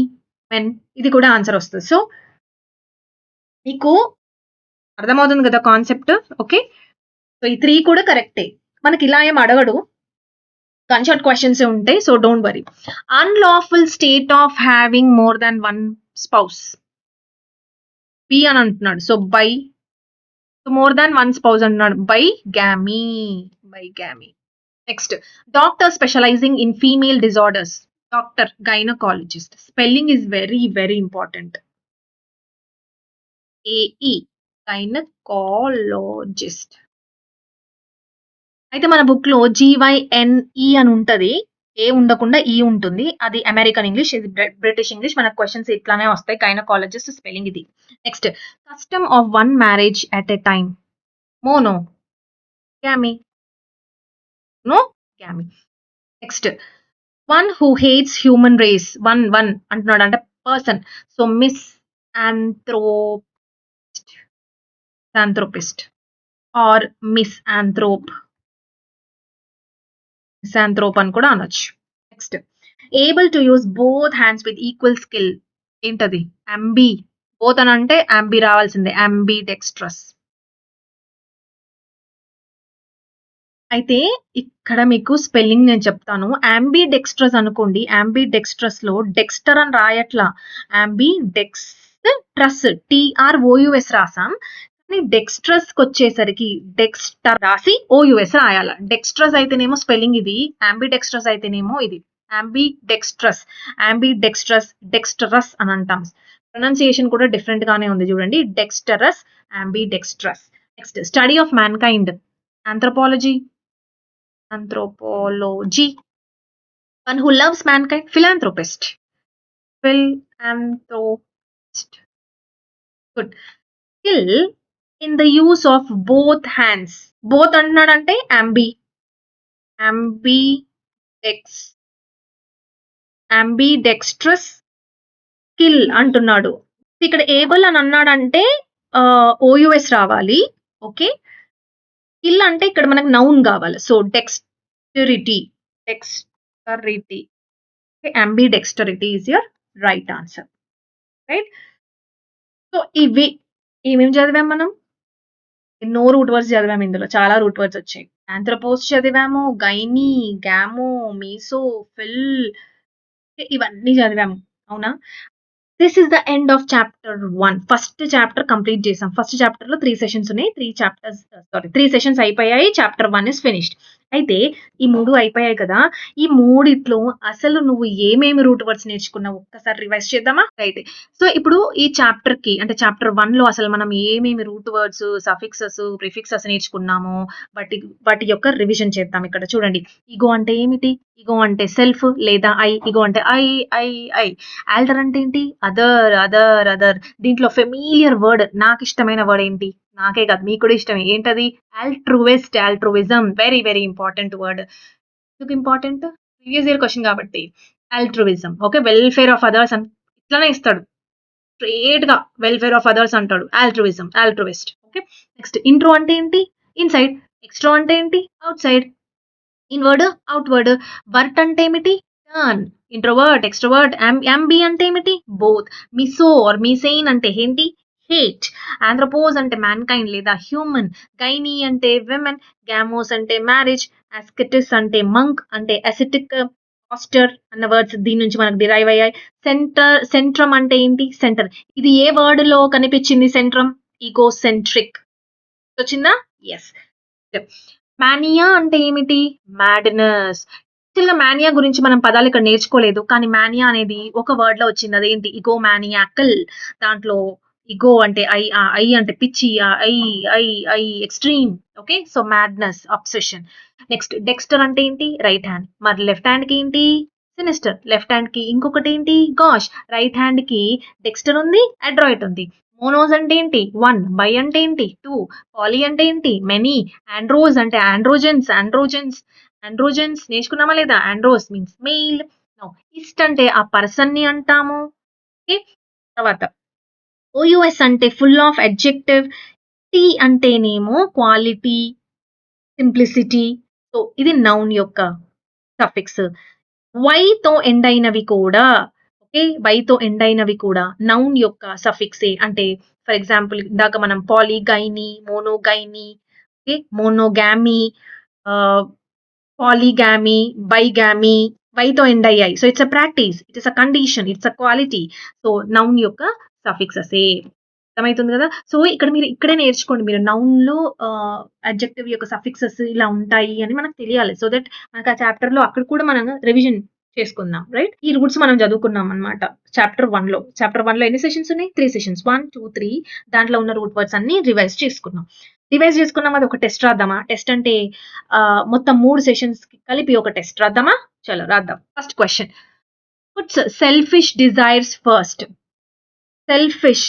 మెన్. ఇది కూడా ఆన్సర్ వస్తుంది. సో మీకు అర్థమవుతుంది కదా కాన్సెప్ట్. ఓకే, సో ఈ 3 కూడా కరెక్టే. మనకి ఇలా ఏం అడగడు, గన్షాట్ క్వశ్చన్స్ ఉంటాయి. So don't worry. Unlawful state of having more than one spouse. Bi అని అంటున్నాడు. So bi, more than one spouse అంటున్నాడు. Bigamy. Next, doctor specialising in female disorders. Doctor, gynaecologist. Spelling is very very important. AE, gynaecologist. అయితే మన book లో GYNE అని ఉంటది. ఏ ఉండకుండా ఈ ఉంటుంది. అది అమెరికన్ ఇంగ్లీష్, ఇది బ్రిటిష్ ఇంగ్లీష్. మనకు క్వశ్చన్స్ ఇట్లానే వస్తాయి. గైనకాలజిస్ట్ స్పెల్లింగ్ ఇది. Next, custom of one marriage at a time. Monogamy. Next, one who hates human race. One అంటున్నాడు అంటే person. So misanthropist or misanthrope అని కూడా అనొచ్చు. Next, able to use both hands with equal skill. ఏంటది? Ambi. Both అని అంటే అంబీ రావాల్సిందే. అంబిడెక్స్ట్రస్. అయితే ఇక్కడ మీకు స్పెల్లింగ్ నేను చెప్తాను. అంబిడెక్స్ట్రస్ అనుకోండి. అంబిడెక్స్ట్రస్ లో డెక్స్టర్ అని రాయట్లా, అంబిడెక్స్ట్రస్ TROUS రాసాం. కానీ డెక్స్ట్రస్ కి వచ్చేసరికి డెక్స్టర్ రాసి OUS రాయాల. డెక్స్ట్రస్ అయితేనేమో స్పెల్లింగ్ ఇది, అంబిడెక్స్ట్రస్ అయితేనేమో ఇది. డెక్స్టరస్ అని అంటాం. ప్రొనౌన్సియేషన్ కూడా డిఫరెంట్ గానే ఉంది చూడండి. Dexterous, ambidextrous. Next, study of mankind. Anthropology. One who loves mankind. Philanthropist. Good. Skill in the use of both hands. Both అన్నాడంటే ambidextrous స్కిల్ అంటున్నాడు. ఇక్కడ ఏబుల్ అని అన్నాడంటే ఓయూఎస్ రావాలి. ఓకే. స్కిల్ అంటే ఇక్కడ మనకు నౌన్ కావాలి. So dexterity. Dexterity. ambidexterity is your right answer. Right. సో ఇవి ఏమేమి చదివాం మనం? ఎన్నో రూట్ వర్డ్స్ చదివాము ఇందులో. చాలా రూట్ వర్డ్స్ వచ్చాయి. ఆంథ్రోపోస్ చదివాము, గైనీ, గామో, మీసో, ఫిల్ ఇవన్నీ చదివాము. అవునా? This is the end of chapter 1. First chapter complete చేసాం. ఫస్ట్ చాప్టర్ లో 3 సెషన్స్ ఉన్నాయి. 3 సెషన్స్ అయిపోయాయి. Chapter 1 is finished. అయితే ఈ 3 అయిపోయాయి కదా! ఈ మూడిట్లో అసలు నువ్వు ఏమేమి రూట్ వర్డ్స్ నేర్చుకున్నావు ఒక్కసారి రివైజ్ చేద్దామా? రైట్. సో ఇప్పుడు ఈ చాప్టర్ కి అంటే చాప్టర్ 1 లో అసలు మనం ఏమేమి రూట్ వర్డ్స్, సఫిక్సెస్, ప్రిఫిక్సెస్ నేర్చుకున్నామో వాటి యొక్క రివిజన్ చేద్దాం. ఇక్కడ చూడండి. ఈగో అంటే ఏమిటి? ఈగో అంటే సెల్ఫ్ లేదా ఐ. ఈగో అంటే ఐ. ఆల్టర్ అంటే ఏంటి? అదర్. దీంట్లో ఫెమిలియర్ వర్డ్, నాకు ఇష్టమైన వర్డ్ ఏంటి? నాకే కాదు మీకు కూడా ఇష్టమే. ఏంటది? Altruism. Very very important word. ఎందుకు ఇంపార్టెంట్? ప్రీవియస్ ఇయర్ క్వశ్చన్ కాబట్టి. Altruism. Okay. Welfare of others అని ఇట్లానే ఇస్తాడు. స్ట్రేట్ గా వెల్ఫేర్ ఆఫ్ అదర్స్ అంటాడు. Altruism, altruist. Okay. Next intro అంటే ఏంటి? ఇన్సైడ్. ఎక్స్ట్రో అంటే ఏంటి? Outside. Inward, outward. Vert అంటే ఏమిటి? టర్న్. Introvert, extrovert. అంబి అంటే ఏమిటి? బోత్. మిసో ఆర్ మీసేన్ అంటే ఏంటి? హేట్. ఆంథ్రోపోస్ అంటే మ్యాన్కైండ్ లేదా హ్యూమన్. గైనీ అంటే విమెన్. గ్యామోస్ అంటే మ్యారేజ్. అస్కెటిస్ అంటే మంక్ అంటే అసెటిక్. ఆస్టర్ అన్న వర్డ్స్ దీని నుంచి మనకు డిరైవ్ అయ్యాయి. సెంట్రమ్ అంటే ఏంటి? సెంటర్. ఇది ఏ వర్డ్ లో కనిపించింది? సెంట్రమ్. ఈగోసెంట్రిక్. వచ్చిందా? ఎస్. మానియా అంటే ఏమిటి? మ్యాడ్నెస్. యాక్చువల్‌గా మానియా గురించి మనం పదాలు ఇక్కడ నేర్చుకోలేదు. కానీ మానియా అనేది ఒక వర్డ్ లో వచ్చింది. అదేంటి? ఇగో మానియాకల్. దాంట్లో ఇగో అంటే ఐ అంటే పిచ్చి. I extreme. Okay. So madness, obsession. Next Dexter అంటే ఏంటి? Right hand. మరి లెఫ్ట్ హ్యాండ్ కి ఏంటి? సినిస్టర్. లెఫ్ట్ హ్యాండ్ కి ఇంకొకటి ఏంటి? గాష్. రైట్ హ్యాండ్ కి డెక్స్టర్ ఉంది, అడ్రాయిట్ ఉంది. మోనోస్ అంటే ఏంటి? 1. బై అంటే ఏంటి? 2. పాలీ అంటే ఏంటి? మెనీ. ఆండ్రోస్ అంటే ఆండ్రోజెన్స్ నేర్చుకున్నామా లేదా? ఆండ్రోస్ మీన్స్ మెయిల్. ఇస్ట్ అంటే ఆ పర్సన్ ని అంటాము. ఓకే. తర్వాత ఓయూఎస్ అంటే ఫుల్ ఆఫ్ అడ్జెక్టివ్. టీ అంటేనేమో క్వాలిటీ, సింప్లిసిటీ. సో ఇది నౌన్ యొక్క సఫిక్స్. వైతో ఎండ్ అయినవి కూడా ఓకే. వైతో ఎండ్ అయినవి కూడా నౌన్ యొక్క సఫిక్సే. అంటే ఫర్ ఎగ్జాంపుల్ ఇందాక మనం పాలీగైనీ, మోనోగైనీ, ఓకే, మోనోగామీ, పాలీగామీ, బైగామీ వైతో ఎండ్ అయ్యాయి. So it's a practice, it is a condition, it's a quality. So noun యొక్క సఫిక్సెసే. అర్థమవుతుంది కదా! సో ఇక్కడ మీరు ఇక్కడే నేర్చుకోండి. మీరు నౌన్ లో అడ్జెక్టివ్ యొక్క సఫిక్సెస్ ఇలా ఉంటాయి అని మనకు తెలియాలి. సో దట్ మనకు ఆ చాప్టర్ లో అక్కడ కూడా మనం రివిజన్ చేసుకుందాం. రైట్. ఈ రూట్స్ మనం చదువుకున్నాం అనమాట చాప్టర్ 1 లో. చాప్టర్ 1 లో ఎన్ని సెషన్స్ ఉన్నాయి? 3 సెషన్స్. 1, 2, 3. దాంట్లో ఉన్న రూట్ వర్డ్స్ అన్ని రివైజ్ చేసుకున్నాం. అది ఒక టెస్ట్ రాద్దామా? టెస్ట్ అంటే మొత్తం 3 సెషన్స్ కి కలిపి ఒక టెస్ట్ రాద్దామా? చలో రాద్దాం. First question. Puts selfish desires first. Selfish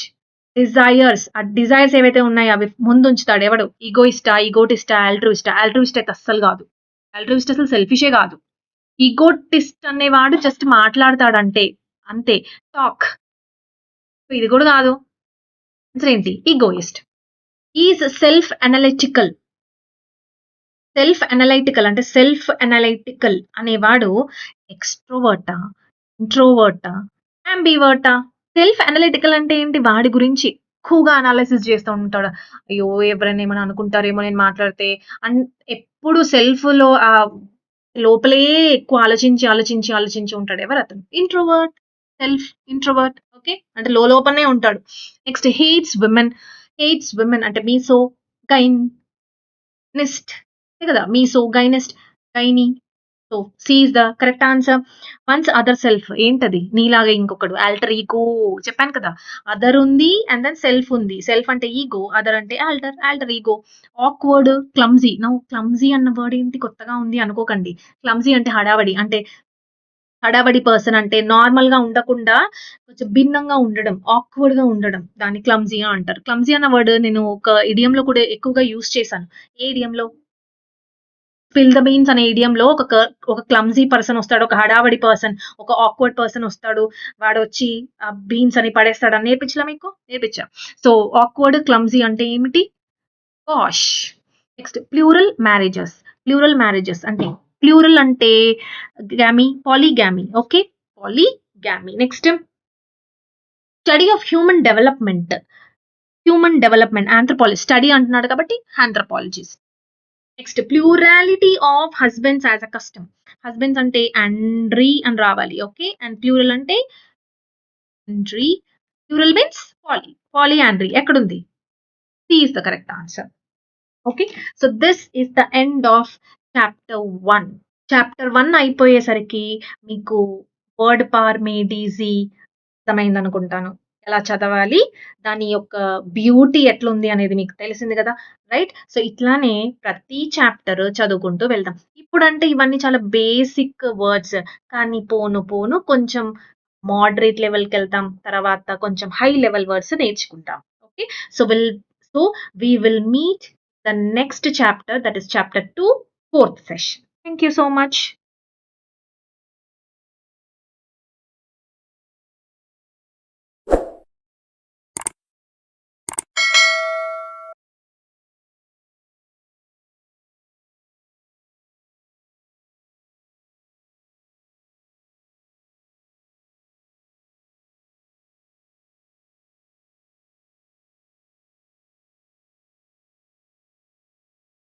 desires, ఆ డిజైర్స్ ఏవైతే ఉన్నాయో అవి ముందు ఉంచుతాడు ఎవడు? ఈగోటిస్టా, ఆల్ట్రూయిస్ట్ అయితే అస్సలు కాదు. ఆల్ట్రూయిస్ట్ అసలు సెల్ఫిషే కాదు. ఈగోటిస్ట్ అనేవాడు జస్ట్ మాట్లాడతాడంటే అంతే. టాక్. ఇది కూడా కాదు. ఆన్సర్ ఏంటి? ఈగోయిస్ట్. Is self analytical. అంటే సెల్ఫ్ అనలైటికల్ అనేవాడు ఎక్స్ట్రోవర్టా, ఇంట్రోవర్టా, అంబివర్టా? సెల్ఫ్ అనలిటికల్ అంటే ఏంటి? వాడి గురించి ఎక్కువగా అనాలిసిస్ చేస్తూ ఉంటాడు. అయ్యో ఎవరైనా ఏమైనా అనుకుంటారేమో నేను మాట్లాడితే అన్ ఎప్పుడు సెల్ఫ్ లో లోపలే ఎక్కువ ఆలోచించి ఉంటాడు. ఎవరు అతను? ఇంట్రోవర్ట్. Self introvert. ఓకే. అంటే లోపలనే ఉంటాడు. నెక్స్ట్ హేట్స్ విమెన్ అంటే మీసో గైనిస్ట్ కదా. Miso gynist, gyny. So C is the correct answer. One's other self ఏంటది? నీలాగా ఇంకొకడు. Alter ego. చెప్పాను కదా. అదర్ ఉంది అండ్ దెన్ సెల్ఫ్ ఉంది. సెల్ఫ్ అంటే ఈగో, అదర్ అంటే alter ego. Awkward, clumsy. Clumsy అన్న వర్డ్ ఏంటి కొత్తగా ఉంది అనుకోకండి. క్లమ్జీ అంటే హడావడి. అంటే హడావడి పర్సన్ అంటే నార్మల్ గా ఉండకుండా కొంచెం భిన్నంగా ఉండడం, ఆక్వర్డ్ గా ఉండడం, దాన్ని క్లమ్జీ అంటారు. క్లమ్జీ అన్న వర్డ్ నేను ఒక ఇడియం లో కూడా ఎక్కువగా యూజ్ చేశాను. ఏ ఇడియంలో? స్పిల్ ద బీన్స్ అనే ఇడియంలో ఒక క్లమ్జీ పర్సన్ వస్తాడు, ఒక హడావడి పర్సన్, ఒక ఆక్వర్డ్ పర్సన్ వస్తాడు, వాడు వచ్చి బీన్స్ అని పడేస్తాడు అని నేర్పించలా మీకు? నేర్పించా. సో ఆక్వర్డ్, క్లమ్జీ అంటే ఏమిటి? పాష్. నెక్స్ట్ ప్లూరల్ మ్యారేజెస్ అంటే ప్లూరల్ అంటే polygamy. Okay, polygamy. Next study of human development anthropology. Study అంటున్నాడు కాబట్టి anthropologist. Next plurality of husbands as a custom. Husbands అంటే ఆండ్రీ అని రావాలి. ఓకే, అండ్ ప్లూరల్ అంటే ఆండ్రీ. Plural means polyandry. ఎక్కడుంది? C is the correct answer. Okay, so this is the end of chapter 1. Chapter 1 అయిపోయేసరికి మీకు word power made easy అర్థమైంది అనుకుంటాను. ఎలా చదవాలి, దాని యొక్క బ్యూటీ ఎట్లుంది అనేది మీకు తెలిసింది కదా, రైట్? సో ఇట్లానే ప్రతి చాప్టర్ చదువుకుంటూ వెళ్దాం. ఇప్పుడంటే ఇవన్నీ చాలా బేసిక్ వర్డ్స్, కానీ పోను పోను కొంచెం మోడరేట్ లెవెల్కి వెళ్తాం, తర్వాత కొంచెం హై లెవెల్ వర్డ్స్ నేర్చుకుంటాం. Okay, so we will meet the next chapter, that is chapter 2, 4th session. Thank you so much.